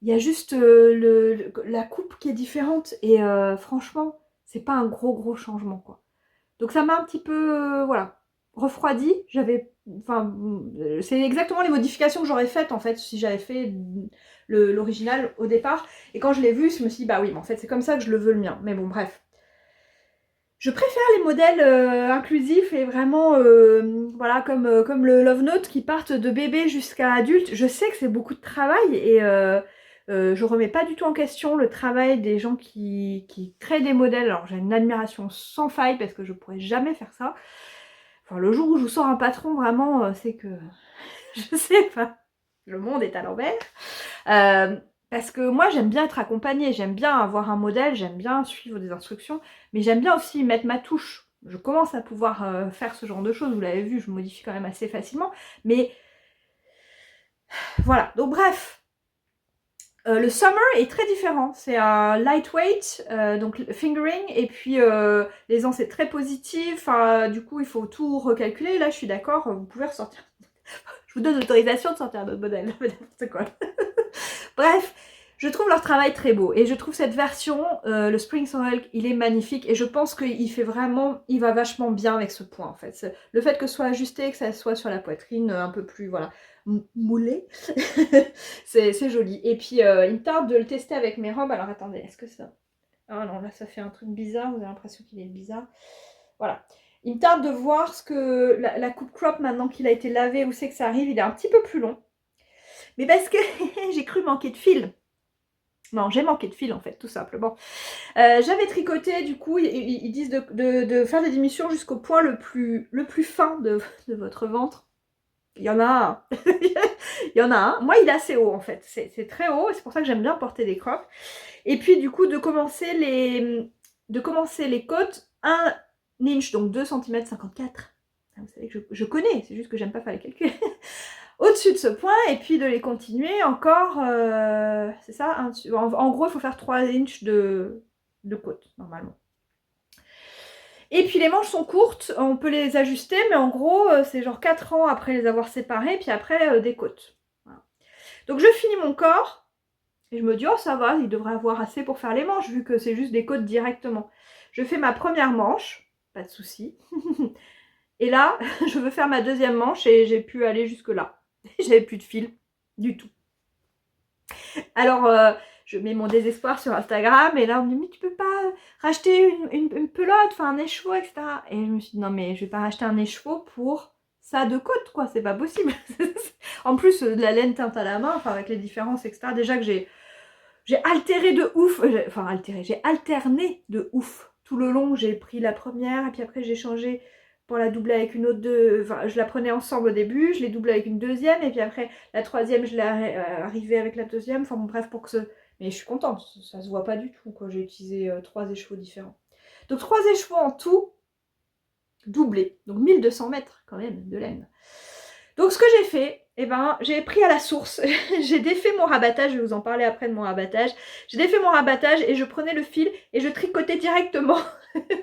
Il y a juste la coupe qui est différente, et franchement, c'est pas un gros changement, quoi. Donc ça m'a un petit peu, voilà, refroidi. Enfin, c'est exactement les modifications que j'aurais faites, en fait, si j'avais fait l'original au départ. Et quand je l'ai vu, je me suis dit, bah oui, mais en fait, c'est comme ça que je le veux le mien. Mais bon, bref. Je préfère les modèles inclusifs et vraiment, voilà, comme le Love Note, qui partent de bébé jusqu'à adulte. Je sais que c'est beaucoup de travail, et je remets pas du tout en question le travail des gens qui créent des modèles. Alors j'ai une admiration sans faille parce que je pourrais jamais faire ça. Enfin, le jour où je vous sors un patron, vraiment, c'est que je sais pas, le monde est à l'envers. Parce que moi j'aime bien être accompagnée, j'aime bien avoir un modèle, j'aime bien suivre des instructions, mais j'aime bien aussi mettre ma touche. Je commence à pouvoir faire ce genre de choses, vous l'avez vu, je modifie quand même assez facilement, mais voilà. Donc bref, le Summer est très différent, c'est un lightweight, donc fingering, et puis l'aisance est très positive, enfin, du coup il faut tout recalculer. Là je suis d'accord, vous pouvez ressortir. Je vous donne l'autorisation de sortir un autre modèle, n'importe quoi. Bref, je trouve leur travail très beau, et je trouve cette version, le Spring Summer, il est magnifique, et je pense qu'il fait vraiment, il va vachement bien avec ce point en fait. Le fait que ce soit ajusté, que ça soit sur la poitrine un peu plus, voilà, moulé, c'est joli. Et puis il me tarde de le tester avec mes robes. Alors attendez, est-ce que ça... Oh non, là ça fait un truc bizarre, vous avez l'impression qu'il est bizarre. Voilà. Il me tarde de voir ce que la coupe crop, maintenant qu'il a été lavé, où c'est que ça arrive, il est un petit peu plus long. Mais parce que j'ai cru manquer de fil. Non, j'ai manqué de fil en fait, tout simplement. J'avais tricoté, du coup, ils disent de faire des diminutions jusqu'au point le plus fin de votre ventre. Il y en a un. Il y en a un. Moi, il est assez haut en fait. C'est très haut, et c'est pour ça que j'aime bien porter des crops. Et puis, du coup, de commencer les côtes 1 inch, donc 2 cm 54. Vous savez que je connais, c'est juste que j'aime pas faire les calculs. au-dessus de ce point et puis de les continuer encore, c'est ça, en gros il faut faire 3 inches de côte normalement. Et puis les manches sont courtes, on peut les ajuster, mais en gros c'est genre 4 ans après les avoir séparées, puis après des côtes. Voilà. Donc je finis mon corps, et je me dis oh ça va, il devrait avoir assez pour faire les manches, vu que c'est juste des côtes directement. Je fais ma première manche, pas de souci. Et là, je veux faire ma deuxième manche et j'ai pu aller jusque là. J'avais plus de fil du tout. Alors, je mets mon désespoir sur Instagram et là, on me dit mais tu peux pas racheter une pelote, enfin un écheveau, etc. Et je me suis dit non mais je vais pas racheter un écheveau pour ça de côte, quoi, c'est pas possible. En plus, de la laine teinte à la main, enfin avec les différences, etc. Déjà que j'ai altéré de ouf, j'ai alterné de ouf. Tout le long, j'ai pris la première et puis après j'ai changé pour la doubler avec une autre enfin, je la prenais ensemble au début, je l'ai doublée avec une deuxième et puis après la troisième, je l'ai arrivée avec la deuxième. Enfin bon, bref, pour que ce... Mais je suis contente, ça se voit pas du tout, quoi. J'ai utilisé 3 écheveaux différents. Donc 3 écheveaux en tout, doublés. Donc 1200 mètres quand même de laine. Donc ce que j'ai fait, eh ben, j'ai pris à la source, j'ai défait mon rabattage, je vais vous en parler après de mon rabattage. J'ai défait mon rabattage et je prenais le fil et je tricotais directement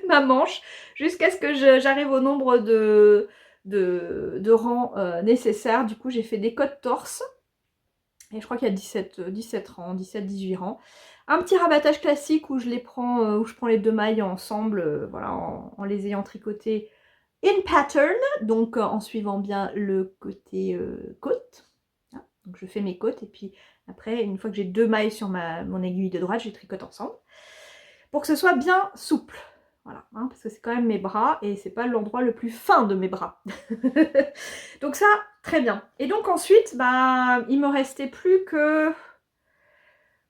ma manche jusqu'à ce que j'arrive au nombre de rangs nécessaires. Du coup, j'ai fait des côtes torse et je crois qu'il y a 17 rangs, 17-18 rangs. Un petit rabattage classique où je les prends, où je prends les 2 mailles ensemble, voilà, en les ayant tricotées in pattern, donc en suivant bien le côté côte. Hein, donc je fais mes côtes et puis après, une fois que j'ai 2 mailles sur mon aiguille de droite, je les tricote ensemble pour que ce soit bien souple. Voilà, hein, parce que c'est quand même mes bras et c'est pas l'endroit le plus fin de mes bras. Donc ça, très bien. Et donc ensuite, bah, il me restait plus que...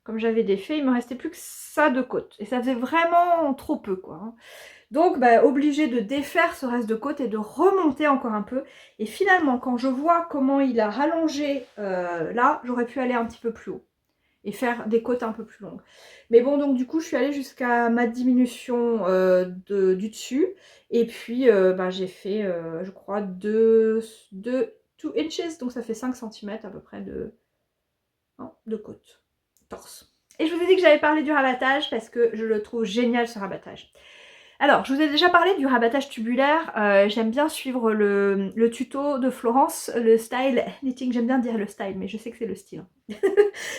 Comme j'avais défait, il me restait plus que ça de côte. Et ça faisait vraiment trop peu, quoi. Hein. Donc, bah, obligée de défaire ce reste de côte et de remonter encore un peu. Et finalement, quand je vois comment il a rallongé là, j'aurais pu aller un petit peu plus haut. Et faire des côtes un peu plus longues. Mais bon, donc du coup, je suis allée jusqu'à ma diminution du dessus. Et puis, bah, j'ai fait, je crois, 2 inches. Donc ça fait 5 cm à peu près de côte, torse. Et je vous ai dit que j'avais parlé du rabattage parce que je le trouve génial, ce rabattage. Alors, je vous ai déjà parlé du rabattage tubulaire. J'aime bien suivre le tuto de Florence, le style knitting. J'aime bien dire le style, mais je sais que c'est le style.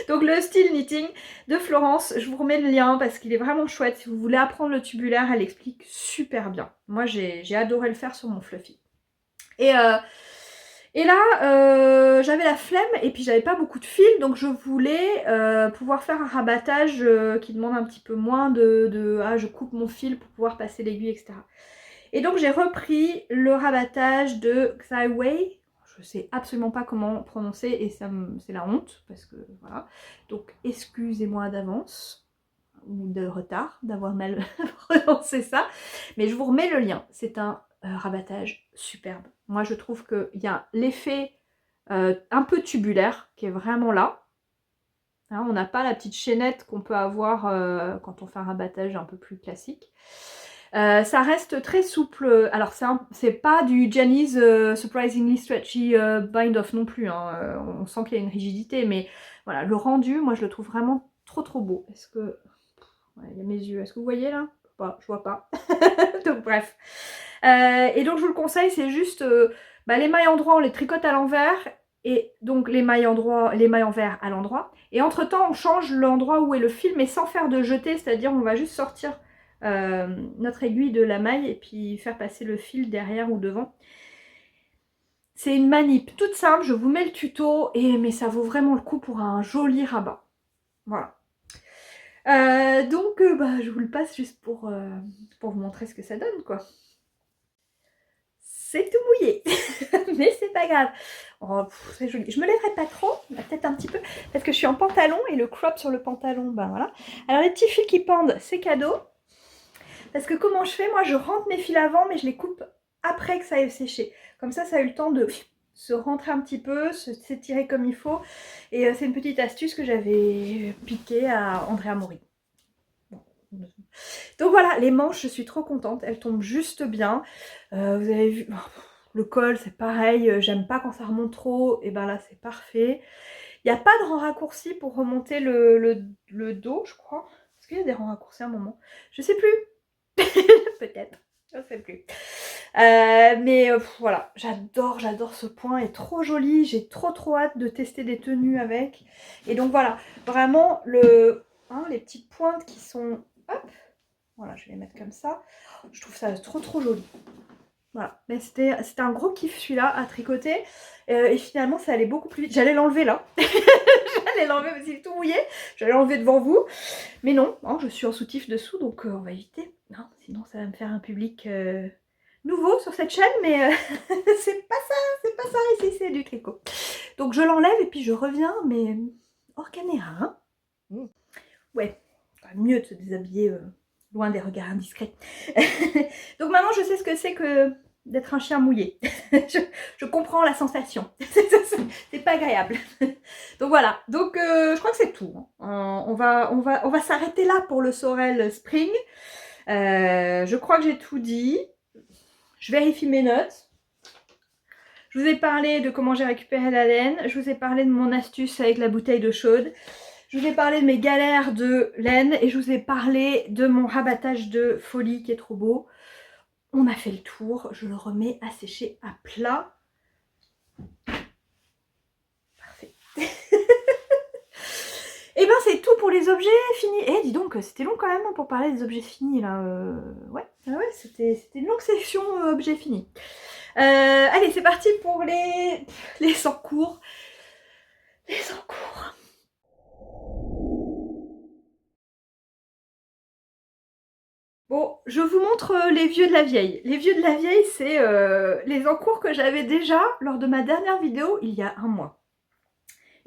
Donc le style knitting de Florence, je vous remets le lien parce qu'il est vraiment chouette. Si vous voulez apprendre le tubulaire, elle explique super bien. Moi, j'ai adoré le faire sur mon Fluffy. Et là, j'avais la flemme et puis j'avais pas beaucoup de fil, donc je voulais pouvoir faire un rabattage qui demande un petit peu moins ah, je coupe mon fil pour pouvoir passer l'aiguille, etc. Et donc j'ai repris le rabattage de Xiwei. Je sais absolument pas comment prononcer et c'est la honte parce que voilà. Donc excusez-moi d'avance ou de retard d'avoir mal prononcé ça, mais je vous remets le lien. C'est un rabattage superbe. Moi je trouve qu'il y a l'effet un peu tubulaire qui est vraiment là. Hein, on n'a pas la petite chaînette qu'on peut avoir quand on fait un rabattage un peu plus classique. Ça reste très souple. Alors c'est pas du Janice Surprisingly Stretchy Bind Off non plus. Hein. On sent qu'il y a une rigidité, mais voilà, le rendu, moi je le trouve vraiment trop beau. Est-ce que... Ouais, il y a mes yeux. Est-ce que vous voyez là? Je vois pas. Donc bref. Et donc je vous le conseille, c'est juste bah, les mailles endroit, on les tricote à l'envers. Et donc les mailles envers à l'endroit. Et entre temps, on change l'endroit où est le fil, mais sans faire de jeté, c'est-à-dire on va juste sortir notre aiguille de la maille et puis faire passer le fil derrière ou devant. C'est une manip toute simple, je vous mets le tuto, mais ça vaut vraiment le coup pour un joli rabat. Voilà. Donc bah, je vous le passe juste pour vous montrer ce que ça donne, quoi. C'est tout mouillé, mais c'est pas grave. Oh, c'est joli. Je me lèverai pas trop, peut-être un petit peu, parce que je suis en pantalon et le crop sur le pantalon, ben voilà. Alors les petits fils qui pendent, c'est cadeau. Parce que comment je fais? Moi, je rentre mes fils avant, mais je les coupe après que ça ait séché. Comme ça a eu le temps de se rentrer un petit peu, s'étirer comme il faut. Et c'est une petite astuce que j'avais piquée à Andrea Mori. Donc voilà, les manches, je suis trop contente. Elles tombent juste bien. Vous avez vu... Le col, c'est pareil, j'aime pas quand ça remonte trop, et ben là c'est parfait. Il n'y a pas de rang raccourci pour remonter le dos, je crois. Est-ce qu'il y a des rangs raccourcis à un moment? Je sais plus. Peut-être. Je sais plus. Mais voilà, j'adore ce point, il est trop joli. J'ai trop hâte de tester des tenues avec. Et donc voilà, vraiment les petites pointes qui sont... Hop, voilà, je vais les mettre comme ça. Je trouve ça trop joli. Voilà, mais c'était un gros kiff celui-là à tricoter. Et finalement ça allait beaucoup plus vite. J'allais l'enlever là. J'allais l'enlever parce qu'il est tout mouillé. J'allais l'enlever devant vous. Mais non, hein, je suis en soutif dessous, donc on va éviter. Non, sinon ça va me faire un public nouveau sur cette chaîne, mais c'est pas ça ici, c'est du tricot. Donc je l'enlève et puis je reviens, mais hors caméra. Hein. Ouais, mieux de se déshabiller loin des regards indiscrets. Donc maintenant je sais ce que c'est que d'être un chien mouillé. je comprends la sensation. C'est pas agréable. Donc voilà, donc je crois que c'est tout. On va s'arrêter là pour le Sorel Spring. Je crois que j'ai tout dit. Je vérifie mes notes. Je vous ai parlé de comment j'ai récupéré la laine. Je vous ai parlé de mon astuce avec la bouteille d'eau chaude. Je vous ai parlé de mes galères de laine. Et je vous ai parlé de mon rabattage de folie qui est trop beau. On a fait le tour. Je le remets à sécher à plat. Parfait. Et ben c'est tout pour les objets finis. Eh dis donc, c'était long quand même pour parler des objets finis là. Ouais, c'était une longue session objets finis. Allez, c'est parti pour les encours. Les encours. Bon, je vous montre les vieux de la vieille. Les vieux de la vieille, c'est les encours que j'avais déjà lors de ma dernière vidéo il y a un mois.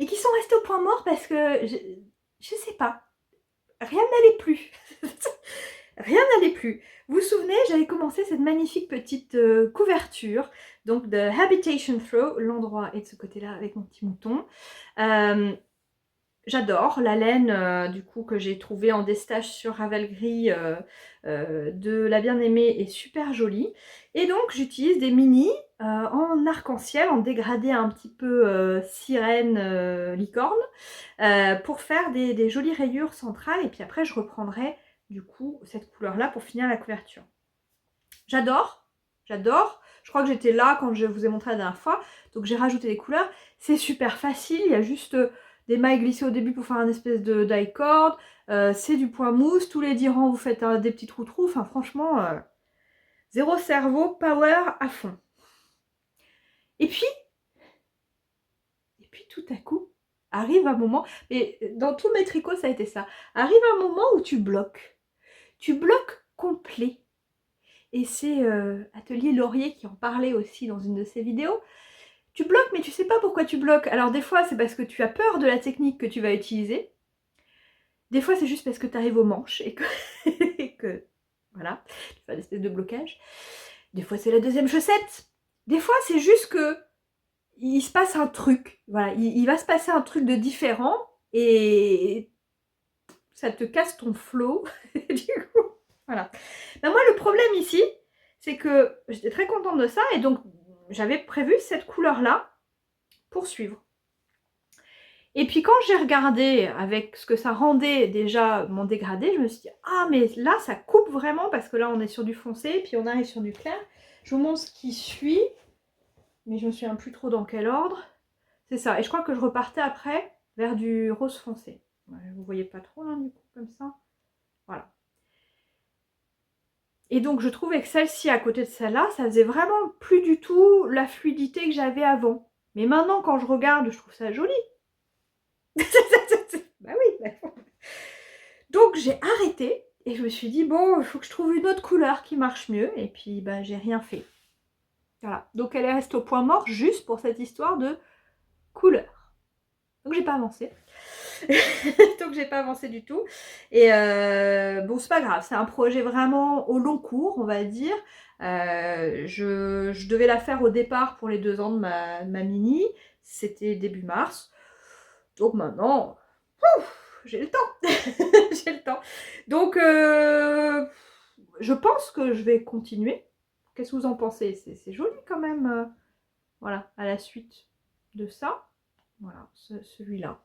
Et qui sont restés au point mort parce que, je sais pas, rien n'allait plus. Rien n'allait plus. Vous vous souvenez, j'avais commencé cette magnifique petite couverture, donc de Habitation Throw, l'endroit est de ce côté-là avec mon petit mouton. J'adore la laine du coup que j'ai trouvée en destache sur Ravelry de la bien-aimée est super jolie. Et donc j'utilise des mini en arc-en-ciel, en dégradé un petit peu sirène licorne pour faire des jolies rayures centrales. Et puis après je reprendrai du coup cette couleur là pour finir la couverture. J'adore. Je crois que j'étais là quand je vous ai montré la dernière fois. Donc j'ai rajouté des couleurs. C'est super facile, il y a juste des mailles glissées au début pour faire un espèce de die cord. C'est du point mousse, tous les 10 rangs vous faites des petits trous. Enfin franchement, zéro cerveau, power à fond. Et puis tout à coup, arrive un moment, et dans tous mes tricots ça a été ça, arrive un moment où tu bloques. Tu bloques complet. Et c'est Atelier Laurier qui en parlait aussi dans une de ses vidéos. Tu bloques mais tu sais pas pourquoi tu bloques. Alors des fois c'est parce que tu as peur de la technique que tu vas utiliser. Des fois c'est juste parce que tu arrives au manche et que voilà, tu fais une espèce de blocage. Des fois c'est la deuxième chaussette. Des fois c'est juste que il se passe un truc. Voilà, il va se passer un truc de différent et ça te casse ton flow. Du coup, voilà. Ben moi le problème ici, c'est que j'étais très contente de ça et donc j'avais prévu cette couleur-là pour suivre. Et puis quand j'ai regardé avec ce que ça rendait déjà mon dégradé, je me suis dit ah mais là ça coupe vraiment parce que là on est sur du foncé puis on arrive sur du clair. Je vous montre ce qui suit, mais je me souviens plus trop dans quel ordre. C'est ça, et je crois que je repartais après vers du rose foncé. Ouais, vous voyez pas trop là du coup comme ça. Voilà. Et donc je trouvais que celle-ci à côté de celle-là, ça faisait vraiment plus du tout la fluidité que j'avais avant. Mais maintenant quand je regarde, je trouve ça joli. Bah oui. Donc j'ai arrêté et je me suis dit bon, il faut que je trouve une autre couleur qui marche mieux. Et puis bah j'ai rien fait. Voilà. Donc elle reste au point mort juste pour cette histoire de couleur. Donc j'ai pas avancé. Donc j'ai pas avancé du tout. Et bon c'est pas grave, c'est un projet vraiment au long cours on va dire. Je devais la faire au départ pour les 2 ans de ma mini. C'était début mars. Donc maintenant, j'ai le temps. J'ai le temps. Donc je pense que je vais continuer Qu'est-ce que vous en pensez? C'est joli quand même. Voilà, à la suite de ça. Voilà, celui-là.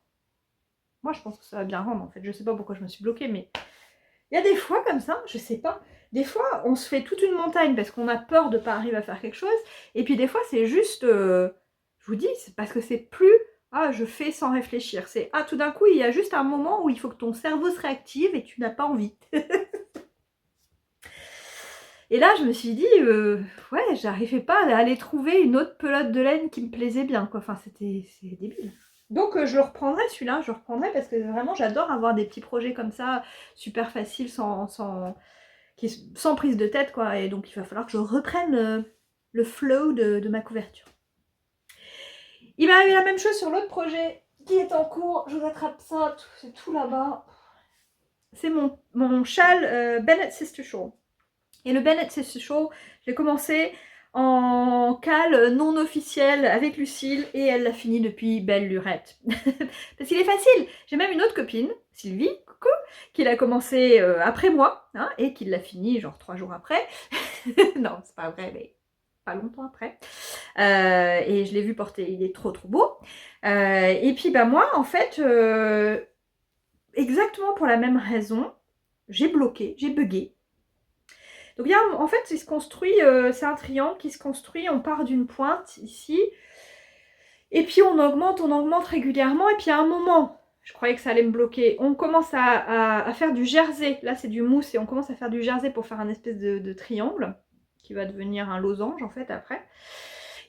Moi, je pense que ça va bien rendre, en fait. Je sais pas pourquoi je me suis bloquée, mais il y a des fois comme ça, je sais pas. Des fois, on se fait toute une montagne parce qu'on a peur de pas arriver à faire quelque chose. Et puis des fois, c'est juste, je vous dis, c'est parce que c'est plus, ah, je fais sans réfléchir. C'est, ah, tout d'un coup, il y a juste un moment où il faut que ton cerveau se réactive et tu n'as pas envie. Et là, je me suis dit, ouais, j'arrivais pas à aller trouver une autre pelote de laine qui me plaisait bien, quoi. Enfin, c'est débile. Donc, je le reprendrai, celui-là, je le reprendrai parce que vraiment, j'adore avoir des petits projets comme ça, super faciles, sans prise de tête, quoi. Et donc, il va falloir que je reprenne le flow de ma couverture. Il m'est arrivé la même chose sur l'autre projet qui est en cours. Je vous attrape ça, c'est tout là-bas. C'est mon châle Bennett Sister Shawl. Et le Bennett Sister Shawl, je l'ai commencé en cale non officielle avec Lucille et elle l'a fini depuis belle lurette. Parce qu'il est facile. J'ai même une autre copine, Sylvie, coucou, qui l'a commencé après moi hein, et qui l'a fini genre 3 jours après. Non, c'est pas vrai, mais pas longtemps après. Et je l'ai vu porter, il est trop beau. Et puis bah moi, en fait, exactement pour la même raison, j'ai bloqué, j'ai bugué. Donc il y a, en fait, il se construit, c'est un triangle qui se construit, on part d'une pointe ici, et puis on augmente régulièrement, et puis à un moment, je croyais que ça allait me bloquer, on commence à faire du jersey, là c'est du mousse, et on commence à faire du jersey pour faire un espèce de triangle, qui va devenir un losange en fait après.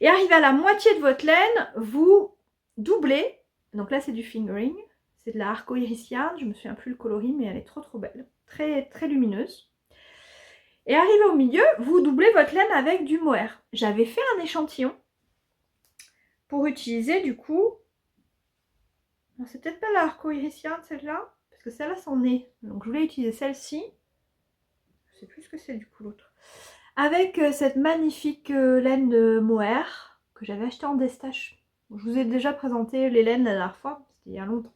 Et arrivé à la moitié de votre laine, vous doublez, donc là c'est du fingering, c'est de la arco-iris yarn, je me souviens plus le coloris, mais elle est trop belle, très lumineuse. Et arrivé au milieu, vous doublez votre laine avec du mohair. J'avais fait un échantillon pour utiliser du coup... C'est peut-être pas la arco-iris yarn celle-là, parce que celle-là c'en est. Donc je voulais utiliser celle-ci. Je sais plus ce que c'est du coup l'autre. Avec cette magnifique laine de mohair que j'avais acheté en destache. Je vous ai déjà présenté les laines la dernière fois, c'était il y a longtemps.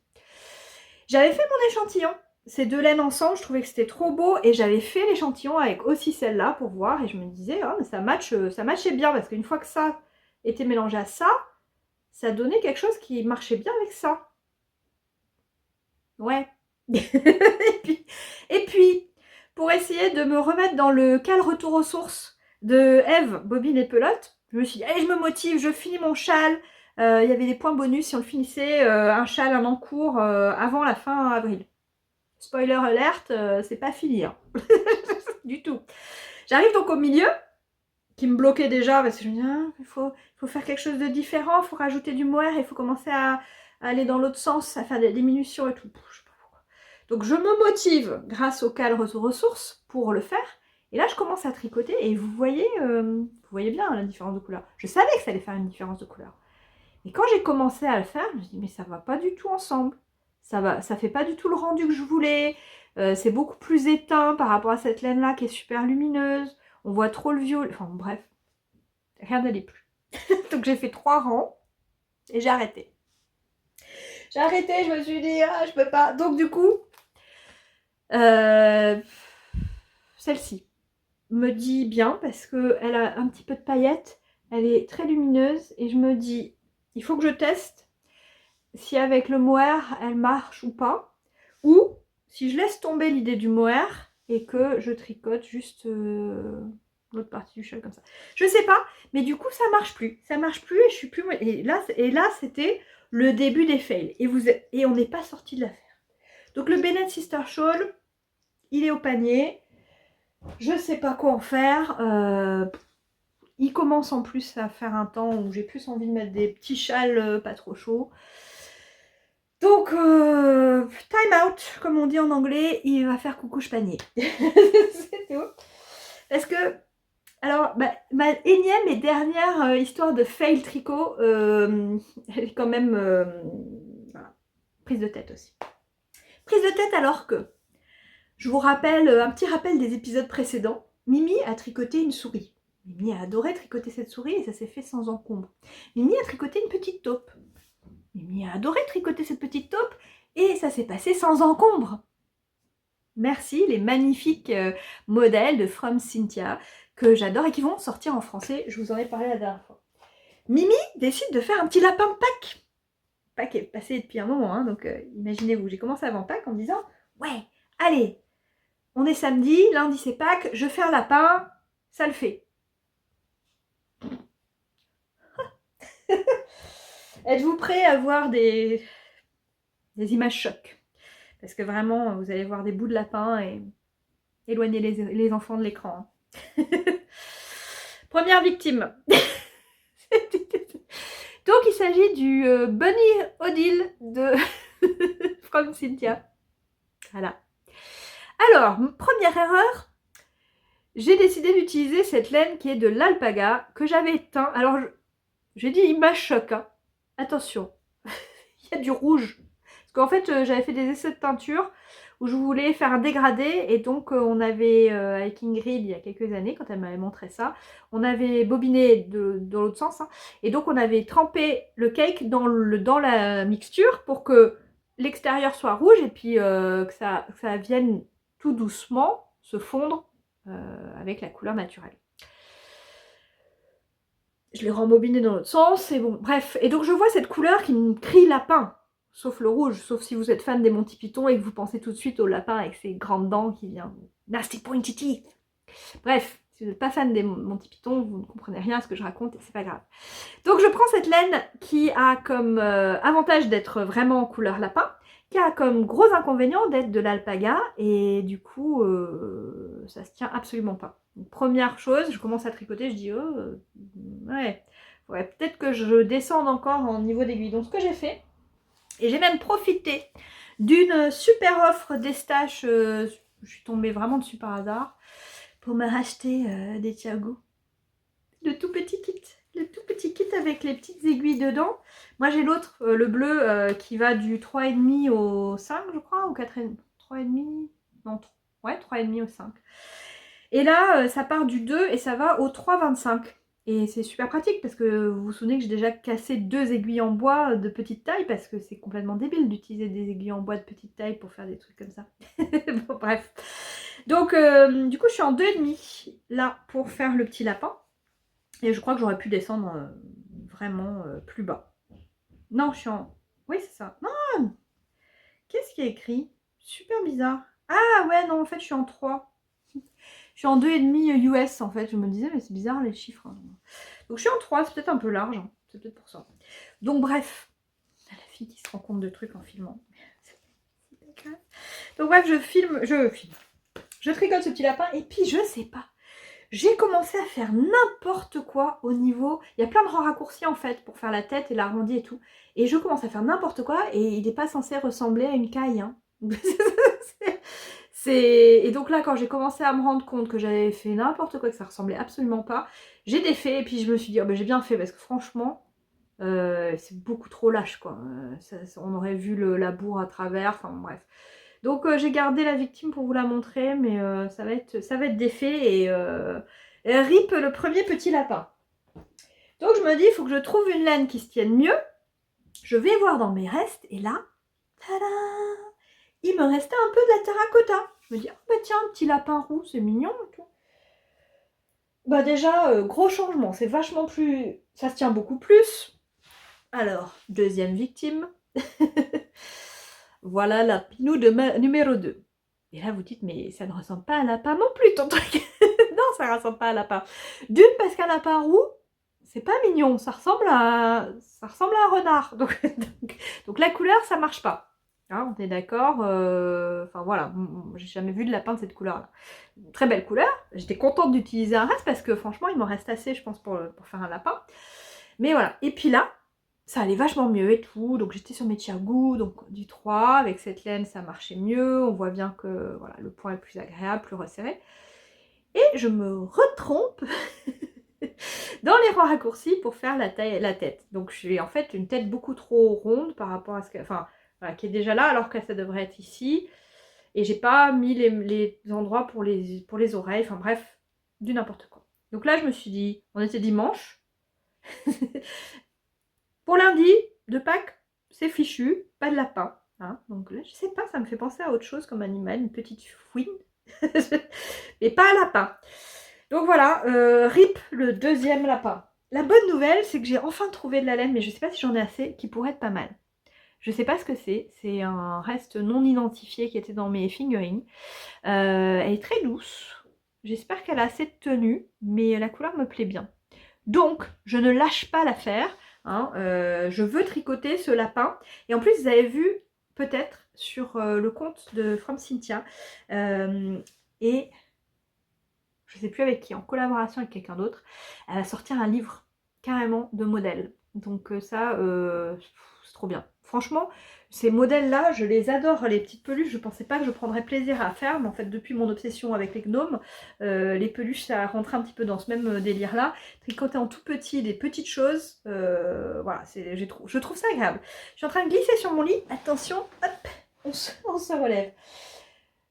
J'avais fait mon échantillon. Ces deux laines ensemble, je trouvais que c'était trop beau et j'avais fait l'échantillon avec aussi celle-là pour voir et je me disais, oh, mais ça matchait bien parce qu'une fois que ça était mélangé à ça, ça donnait quelque chose qui marchait bien avec ça. Ouais. et puis, pour essayer de me remettre dans le cal retour aux sources de Eve, Bobine et Pelote, je me suis dit, allez, je me motive, je finis mon châle. Il y avait des points bonus si on le finissait, un châle, un encours avant la fin avril. Spoiler alert, c'est pas fini, hein. Du tout. J'arrive donc au milieu, qui me bloquait déjà, parce que je me dis, ah, il faut faire quelque chose de différent, il faut rajouter du mohair, il faut commencer à aller dans l'autre sens, à faire des diminutions et tout. Je sais pas pourquoi. Donc je me motive grâce au cal ressources pour le faire. Et là, je commence à tricoter et vous voyez bien la différence de couleur. Je savais que ça allait faire une différence de couleur. Et quand j'ai commencé à le faire, je me suis dit, mais ça va pas du tout ensemble. Ça fait pas du tout le rendu que je voulais. C'est beaucoup plus éteint par rapport à cette laine-là qui est super lumineuse. On voit trop le violet. Enfin bref, rien n'allait plus. Donc j'ai fait 3 rangs et j'ai arrêté. J'ai arrêté, je me suis dit, ah, je peux pas. Donc du coup, celle-ci me dit bien parce qu'elle a un petit peu de paillettes. Elle est très lumineuse et je me dis, il faut que je teste si avec le mohair elle marche ou pas, ou si je laisse tomber l'idée du mohair et que je tricote juste l'autre partie du châle comme ça. Je sais pas, mais du coup ça marche plus et je suis plus... Et là c'était le début des fails et on n'est pas sorti de l'affaire. Donc le Bennett Sister Shawl, il est au panier, je sais pas quoi en faire. Il commence en plus à faire un temps où j'ai plus envie de mettre des petits châles pas trop chauds. Donc, time out, comme on dit en anglais, il va faire coucouche panier. C'est tout. Parce que, alors, ma énième et dernière histoire de fail tricot, elle est quand même voilà, prise de tête aussi. Prise de tête alors que, je vous rappelle, un petit rappel des épisodes précédents, Mimi a tricoté une souris. Mimi a adoré tricoter cette souris et ça s'est fait sans encombre. Mimi a tricoté une petite taupe. Mimi a adoré tricoter cette petite taupe et ça s'est passé sans encombre. Merci les magnifiques modèles de From Cynthia que j'adore et qui vont sortir en français. Je vous en ai parlé la dernière fois. Mimi décide de faire un petit lapin de Pâques. Pâques est passé depuis un moment, hein, donc imaginez-vous, j'ai commencé avant Pâques en me disant « Ouais, allez, on est samedi, lundi c'est Pâques, je fais un lapin, ça le fait. » Êtes-vous prêts à voir des images chocs? Parce que vraiment, vous allez voir des bouts de lapin et éloigner les enfants de l'écran. Hein. Première victime. Donc il s'agit du Bunny Odile de From Cynthia. Voilà. Alors, première erreur, j'ai décidé d'utiliser cette laine qui est de l'alpaga que j'avais teint. Alors, j'ai dit image choc. Hein. Attention, il y a du rouge. Parce qu'en fait, j'avais fait des essais de teinture où je voulais faire un dégradé. Et donc, on avait, avec Ingrid, il y a quelques années, quand elle m'avait montré ça, on avait bobiné dans l'autre sens. Hein, et donc, on avait trempé le cake dans la mixture pour que l'extérieur soit rouge et puis que ça vienne tout doucement se fondre avec la couleur naturelle. Je l'ai rembobiné dans l'autre sens, et bon, bref. Et donc je vois cette couleur qui me crie lapin, sauf le rouge, sauf si vous êtes fan des Monty Python et que vous pensez tout de suite au lapin avec ses grandes dents qui vient nasty pointy teeth. Bref, si vous n'êtes pas fan des Monty Python, vous ne comprenez rien à ce que je raconte et c'est pas grave. Donc je prends cette laine qui a comme avantage d'être vraiment en couleur lapin, qui a comme gros inconvénient d'être de l'alpaga et du coup ça se tient absolument pas. Donc, première chose, je commence à tricoter, je dis ouais, peut-être que je descende encore en niveau d'aiguille. Donc ce que j'ai fait, et j'ai même profité d'une super offre d'Estache, je suis tombée vraiment dessus par hasard, pour me racheter des Thiago. Le tout petit kit avec les petites aiguilles dedans. Moi j'ai l'autre, le bleu, qui va du 3,5 au 5 je crois, ou 4,5, 3,5, non, ouais 3,5 au 5. Et là ça part du 2 et ça va au 3,25. Et c'est super pratique parce que vous vous souvenez que j'ai déjà cassé 2 aiguilles en bois de petite taille parce que c'est complètement débile d'utiliser des aiguilles en bois de petite taille pour faire des trucs comme ça. Bon bref. Donc du coup je suis en 2,5 là pour faire le petit lapin. Et je crois que j'aurais pu descendre vraiment plus bas. Non, je suis en... Oui, c'est ça. Non. Qu'est-ce qui est écrit? Super bizarre. Ah ouais, non, en fait, je suis en 3. Je suis en 2,5 US, en fait. Je me disais, mais c'est bizarre, les chiffres. Hein. Donc, je suis en 3. C'est peut-être un peu large. Hein. C'est peut-être pour ça. Donc, bref. La fille qui se rend compte de trucs en filmant. Donc, bref, je tricote ce petit lapin. Et puis, je sais pas. J'ai commencé à faire n'importe quoi au niveau... Il y a plein de raccourcis en fait pour faire la tête et l'arrondi et tout. Et je commence à faire n'importe quoi et il n'est pas censé ressembler à une caille. Hein. Et donc là, quand j'ai commencé à me rendre compte que j'avais fait n'importe quoi, que ça ressemblait absolument pas, j'ai défait et puis je me suis dit, oh, ben, j'ai bien fait parce que franchement, c'est beaucoup trop lâche quoi. On aurait vu la bourre à travers, enfin bref. Donc j'ai gardé la victime pour vous la montrer, mais ça va être défait et rip le premier petit lapin. Donc je me dis, il faut que je trouve une laine qui se tienne mieux. Je vais voir dans mes restes et là, tada, il me restait un peu de la terracotta. Je me dis, oh bah tiens, un petit lapin roux, c'est mignon et tout. Bah déjà, gros changement, c'est vachement plus... Ça se tient beaucoup plus. Alors, deuxième victime. Voilà la pinou numéro 2. Et là, vous dites, mais ça ne ressemble pas à un lapin non plus, ton truc. Non, ça ne ressemble pas à un lapin. D'une, parce qu'un lapin roux, c'est pas mignon. Ça ressemble à un renard. Donc la couleur, ça marche pas. Hein, on est d'accord. Enfin voilà, j'ai jamais vu de lapin de cette couleur-là. Très belle couleur. J'étais contente d'utiliser un reste parce que franchement, il m'en reste assez, je pense, pour faire un lapin. Mais voilà. Et puis là, ça allait vachement mieux et tout, donc j'étais sur mes Thiago, donc du 3, avec cette laine ça marchait mieux, on voit bien que voilà, le point est plus agréable, plus resserré. Et je me retrompe dans les rangs raccourcis pour faire la tête. Donc j'ai en fait une tête beaucoup trop ronde par rapport à ce que... Enfin, voilà, qui est déjà là alors que ça devrait être ici. Et j'ai pas mis les endroits pour les oreilles, enfin bref, du n'importe quoi. Donc là je me suis dit, on était dimanche. Pour lundi de Pâques, c'est fichu, pas de lapin. Hein. Donc là, je sais pas, ça me fait penser à autre chose comme animal, une petite fouine. Mais pas un lapin. Donc voilà, RIP le deuxième lapin. La bonne nouvelle, c'est que j'ai enfin trouvé de la laine, mais je sais pas si j'en ai assez, qui pourrait être pas mal. Je sais pas ce que c'est un reste non identifié qui était dans mes figurines. Elle est très douce, j'espère qu'elle a assez de tenue, mais la couleur me plaît bien. Donc, je ne lâche pas l'affaire, hein, je veux tricoter ce lapin. Et en plus, vous avez vu peut-être sur le compte de From Cynthia, et je ne sais plus avec qui, en collaboration avec quelqu'un d'autre, elle va sortir un livre carrément de modèles. Donc ça, c'est trop bien. Franchement, ces modèles-là, je les adore, les petites peluches. Je ne pensais pas que je prendrais plaisir à faire, mais en fait, depuis mon obsession avec les gnomes, les peluches, ça rentre un petit peu dans ce même délire-là. Tricoter en tout petit, des petites choses, voilà, je trouve ça agréable. Je suis en train de glisser sur mon lit. Attention, hop, on se relève.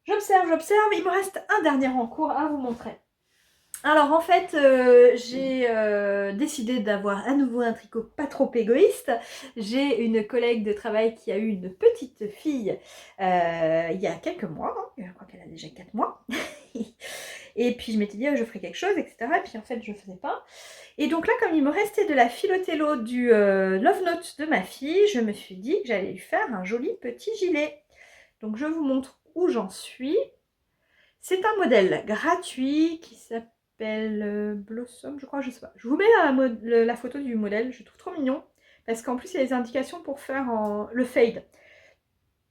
J'observe, il me reste un dernier en cours à vous montrer. Alors en fait, j'ai décidé d'avoir à nouveau un tricot pas trop égoïste. J'ai une collègue de travail qui a eu une petite fille il y a quelques mois, hein. Je crois qu'elle a déjà 4 mois. Et puis je m'étais dit, je ferai quelque chose, etc. Et puis en fait, je ne faisais pas. Et donc là, comme il me restait de la filotello du Love Note de ma fille, je me suis dit que j'allais lui faire un joli petit gilet. Donc je vous montre où j'en suis. C'est un modèle gratuit qui s'appelle Blossom, je crois, je sais pas. Je vous mets la photo du modèle, je trouve trop mignon. Parce qu'en plus, il y a des indications pour faire le fade.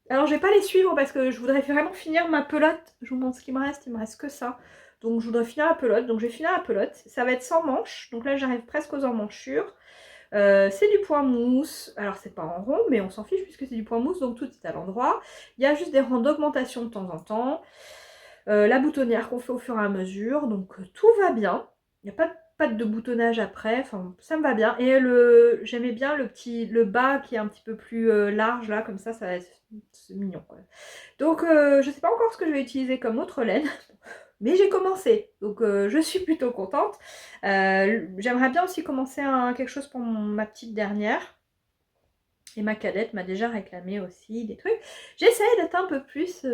Alors, je vais pas les suivre parce que je voudrais vraiment finir ma pelote. Je vous montre ce qu'il me reste que ça. Donc, je voudrais finir la pelote. Donc, je vais finir la pelote. Ça va être sans manches. Donc là, j'arrive presque aux emmanchures. C'est du point mousse. Alors, c'est pas en rond, mais on s'en fiche puisque c'est du point mousse. Donc, tout est à l'endroit. Il y a juste des rangs d'augmentation de temps en temps. La boutonnière qu'on fait au fur et à mesure, donc tout va bien. Il n'y a pas de patte de boutonnage après, enfin ça me va bien. Et j'aimais bien le bas qui est un petit peu plus large là, comme ça va être c'est mignon quoi. Donc je sais pas encore ce que je vais utiliser comme autre laine, mais j'ai commencé, donc je suis plutôt contente. J'aimerais bien aussi commencer quelque chose pour ma petite dernière. Et ma cadette m'a déjà réclamé aussi des trucs. J'essaie d'être un peu plus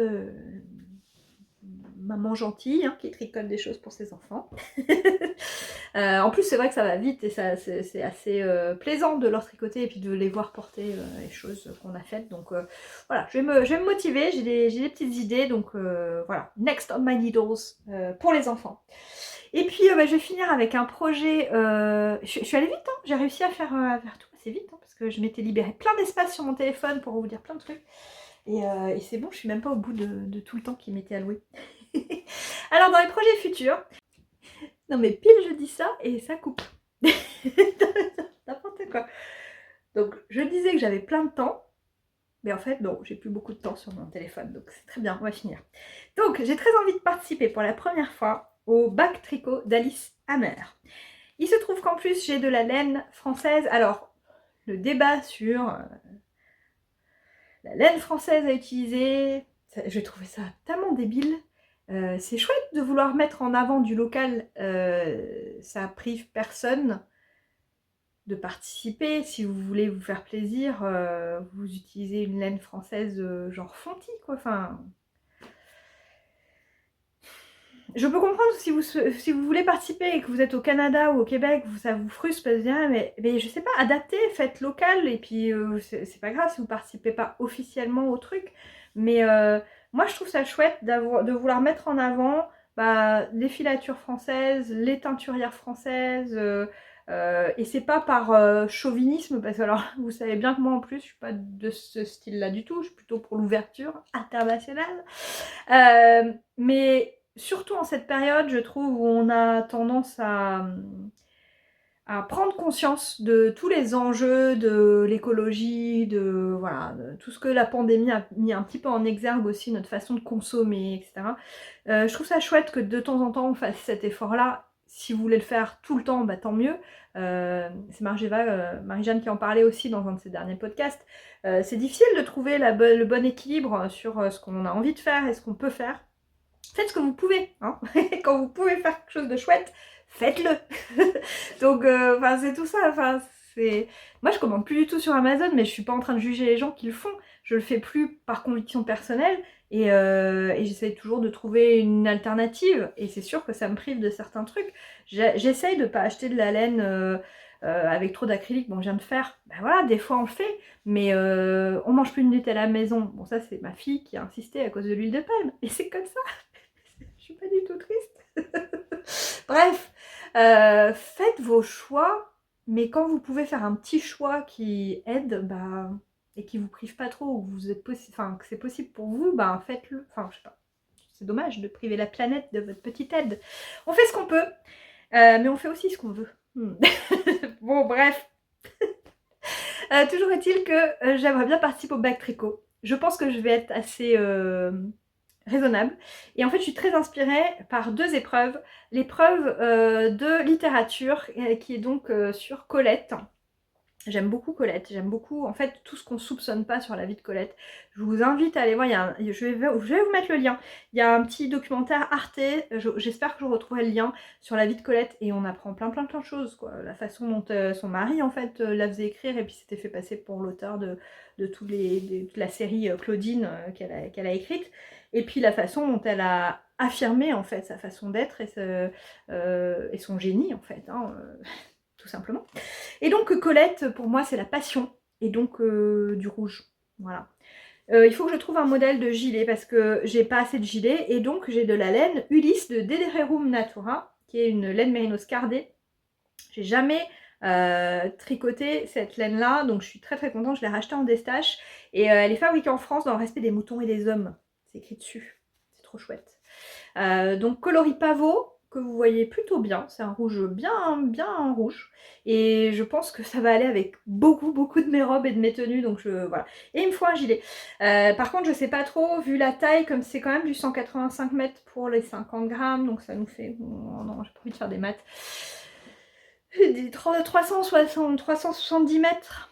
maman gentille, hein, qui tricote des choses pour ses enfants. En plus, c'est vrai que ça va vite et c'est assez plaisant de leur tricoter et puis de les voir porter les choses qu'on a faites. Donc voilà, je vais me motiver, j'ai des petites idées. Donc voilà, next on my needles pour les enfants. Et puis je vais finir avec un projet. Je suis allée vite, hein, j'ai réussi à faire tout assez vite hein, parce que je m'étais libéré plein d'espace sur mon téléphone pour vous dire plein de trucs. Et c'est bon, je suis même pas au bout de tout le temps qui m'était alloué. Alors dans les projets futurs, non mais pile je dis ça et ça coupe. N'importe quoi. Donc je disais que j'avais plein de temps, mais en fait non, j'ai plus beaucoup de temps sur mon téléphone, donc c'est très bien, on va finir. Donc j'ai très envie de participer pour la première fois au bac tricot d'Alice Hammer. Il se trouve qu'en plus j'ai de la laine française. Alors le débat sur la laine française à utiliser, j'ai trouvé ça tellement débile. C'est chouette de vouloir mettre en avant du local, ça prive personne de participer. Si vous voulez vous faire plaisir, vous utilisez une laine française genre Fonty quoi, enfin... Je peux comprendre si vous voulez participer et que vous êtes au Canada ou au Québec, ça vous frustre parce que mais je sais pas, adaptez, faites local et puis c'est pas grave si vous participez pas officiellement au truc. Mais moi je trouve ça chouette de vouloir mettre en avant les filatures françaises, les teinturières françaises. Et c'est pas par chauvinisme, parce que alors vous savez bien que moi en plus je suis pas de ce style là du tout, je suis plutôt pour l'ouverture internationale. Mais surtout en cette période, je trouve, où on a tendance à prendre conscience de tous les enjeux de l'écologie, voilà, de tout ce que la pandémie a mis un petit peu en exergue aussi, notre façon de consommer, etc. Je trouve ça chouette que de temps en temps on fasse cet effort-là. Si vous voulez le faire tout le temps, tant mieux. C'est Marie-Jeanne qui en parlait aussi dans un de ses derniers podcasts. C'est difficile de trouver le bon équilibre sur ce qu'on a envie de faire et ce qu'on peut faire. Faites ce que vous pouvez, hein. Quand vous pouvez faire quelque chose de chouette, faites-le. Donc, c'est tout ça. Moi, je commande plus du tout sur Amazon, mais je suis pas en train de juger les gens qui le font. Je le fais plus par conviction personnelle et j'essaye toujours de trouver une alternative. Et c'est sûr que ça me prive de certains trucs. J'essaye de pas acheter de la laine avec trop d'acrylique. Bon, je viens de faire. Ben voilà, des fois on le fait, mais on mange plus de Nutella à la maison. Bon, ça, c'est ma fille qui a insisté à cause de l'huile de palme. Et c'est comme ça. Je suis pas du tout triste. Bref, faites vos choix, mais quand vous pouvez faire un petit choix qui aide, bah, et qui vous prive pas trop, ou que vous êtes enfin, que c'est possible pour vous, bah faites-le. Enfin, je sais pas. C'est dommage de priver la planète de votre petite aide. On fait ce qu'on peut, mais on fait aussi ce qu'on veut. Bon, bref. Toujours est-il que j'aimerais bien participer au bac tricot. Je pense que je vais être assez raisonnable. Et en fait, je suis très inspirée par deux épreuves. L'épreuve de littérature, qui est donc sur Colette. J'aime beaucoup Colette, j'aime beaucoup en fait tout ce qu'on soupçonne pas sur la vie de Colette. Je vous invite à aller voir, je vais vous mettre le lien. Il y a un petit documentaire Arte, j'espère que je retrouverai le lien sur la vie de Colette et on apprend plein de choses, quoi. La façon dont son mari en fait la faisait écrire et puis s'était fait passer pour l'auteur de toute la série Claudine qu'elle a écrite. Et puis la façon dont elle a affirmé en fait sa façon d'être et son génie en fait, hein, tout simplement. Et donc Colette, pour moi, c'est la passion. Et donc du rouge. Voilà. Il faut que je trouve un modèle de gilet parce que j'ai pas assez de gilet. Et donc j'ai de la laine Ulysse de Dedererum Natura, qui est une laine mérinos cardée. J'ai jamais tricoté cette laine-là, donc je suis très contente. Je l'ai rachetée en destache. Et elle est fabriquée en France dans le respect des moutons et des hommes. C'est écrit dessus. C'est trop chouette. Donc coloris pavot, que vous voyez plutôt bien, c'est un rouge bien rouge, et je pense que ça va aller avec beaucoup de mes robes et de mes tenues, donc voilà. Et il me faut un gilet. Par contre, je sais pas trop, vu la taille, comme c'est quand même du 185 mètres pour les 50 grammes, donc ça nous fait, oh non, j'ai pas envie de faire des maths, 370 mètres.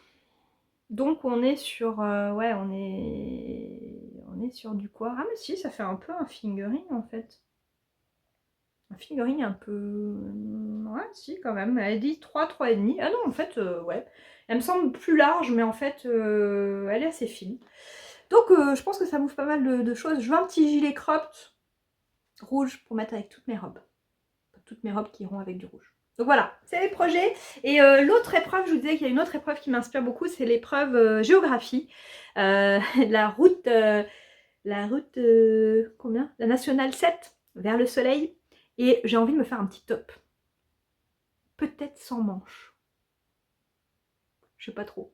Donc on est sur, ouais, on est sur du quoi? Ah mais si, ça fait un peu un fingering en fait. Un fingering un peu... Ouais, si, quand même. Elle dit 3,5. Ah non, en fait, ouais. Elle me semble plus large, mais en fait, elle est assez fine. Donc, je pense que ça m'ouvre pas mal de choses. Je veux un petit gilet cropped rouge pour mettre avec toutes mes robes. Toutes mes robes qui iront avec du rouge. Donc voilà, c'est les projets. Et l'autre épreuve, je vous disais qu'il y a une autre épreuve qui m'inspire beaucoup, c'est l'épreuve géographie. La route... combien? La nationale 7, vers le soleil. Et j'ai envie de me faire un petit top. Peut-être sans manches. Je sais pas trop.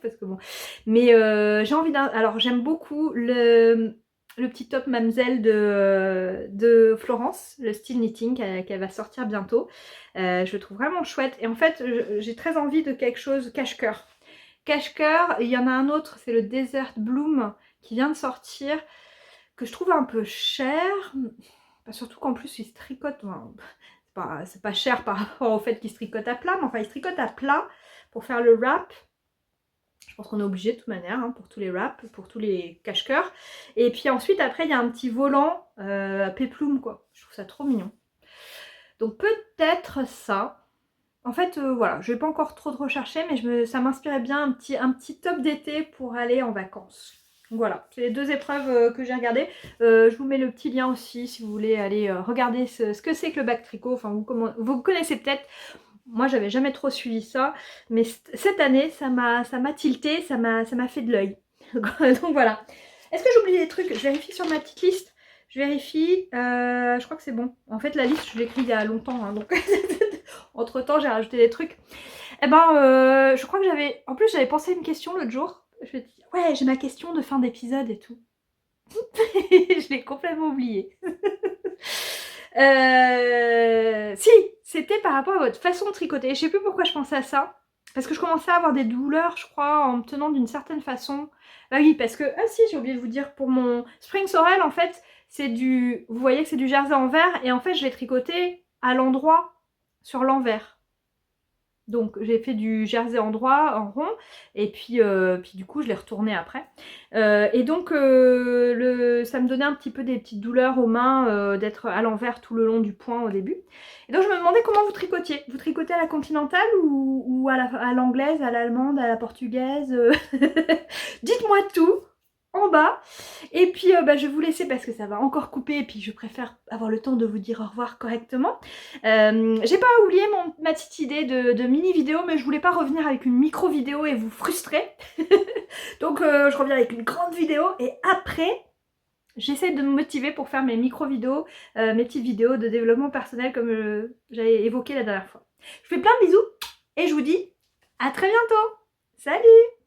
Parce que bon. Mais j'ai envie d'un... Alors j'aime beaucoup le petit top Mamselle de Florence, le style knitting qu'elle va sortir bientôt. Je le trouve vraiment chouette. Et en fait, j'ai très envie de quelque chose cache-cœur. Cache-cœur, il y en a un autre, c'est le Desert Bloom qui vient de sortir, que je trouve un peu cher. Surtout qu'en plus il se tricote, enfin, c'est pas cher par rapport au fait qu'il se tricote à plat, mais enfin il se tricote à plat pour faire le wrap. Je pense qu'on est obligé de toute manière, hein, pour tous les wraps, pour tous les cache-cœurs. Et puis ensuite après il y a un petit volant péplum quoi, je trouve ça trop mignon. Donc peut-être ça. En fait voilà, je vais pas encore trop rechercher, mais ça m'inspirait bien un petit top d'été pour aller en vacances. Donc voilà, c'est les deux épreuves que j'ai regardées. Je vous mets le petit lien aussi si vous voulez aller regarder ce que c'est que le bac tricot. Enfin, vous connaissez peut-être. Moi, j'avais jamais trop suivi ça. Mais cette année, ça m'a tilté, ça m'a fait de l'œil. Donc voilà. Est-ce que j'oublie des trucs? Je vérifie sur ma petite liste. Je vérifie. Je crois que c'est bon. En fait, la liste, je l'ai écrite il y a longtemps. Hein, donc entre-temps, j'ai rajouté des trucs. Eh ben, je crois que j'avais... En plus, j'avais pensé à une question l'autre jour. Je me dis, ouais, j'ai ma question de fin d'épisode et tout. Je l'ai complètement oublié. Si, c'était par rapport à votre façon de tricoter. Je sais plus pourquoi je pensais à ça. Parce que je commençais à avoir des douleurs, je crois, en me tenant d'une certaine façon. Ah oui, parce que... Ah si, j'ai oublié de vous dire, pour mon Spring Sorel, en fait, c'est du... Vous voyez que c'est du jersey en vert, et en fait, je l'ai tricoté à l'endroit, sur l'envers. Donc j'ai fait du jersey en droit, en rond, et puis du coup je l'ai retourné après. Et donc ça me donnait un petit peu des petites douleurs aux mains d'être à l'envers tout le long du poing au début. Et donc je me demandais comment vous tricotiez. Vous tricotez à la continentale ou à l'anglaise, à l'allemande, à la portugaise Dites-moi tout en bas. Et puis je vais vous laisser parce que ça va encore couper et puis je préfère avoir le temps de vous dire au revoir correctement. J'ai pas oublié ma petite idée de mini vidéo, mais je voulais pas revenir avec une micro vidéo et vous frustrer. Donc je reviens avec une grande vidéo et après j'essaie de me motiver pour faire mes micro vidéos, mes petites vidéos de développement personnel comme j'avais évoqué la dernière fois. Je vous fais plein de bisous et je vous dis à très bientôt. Salut!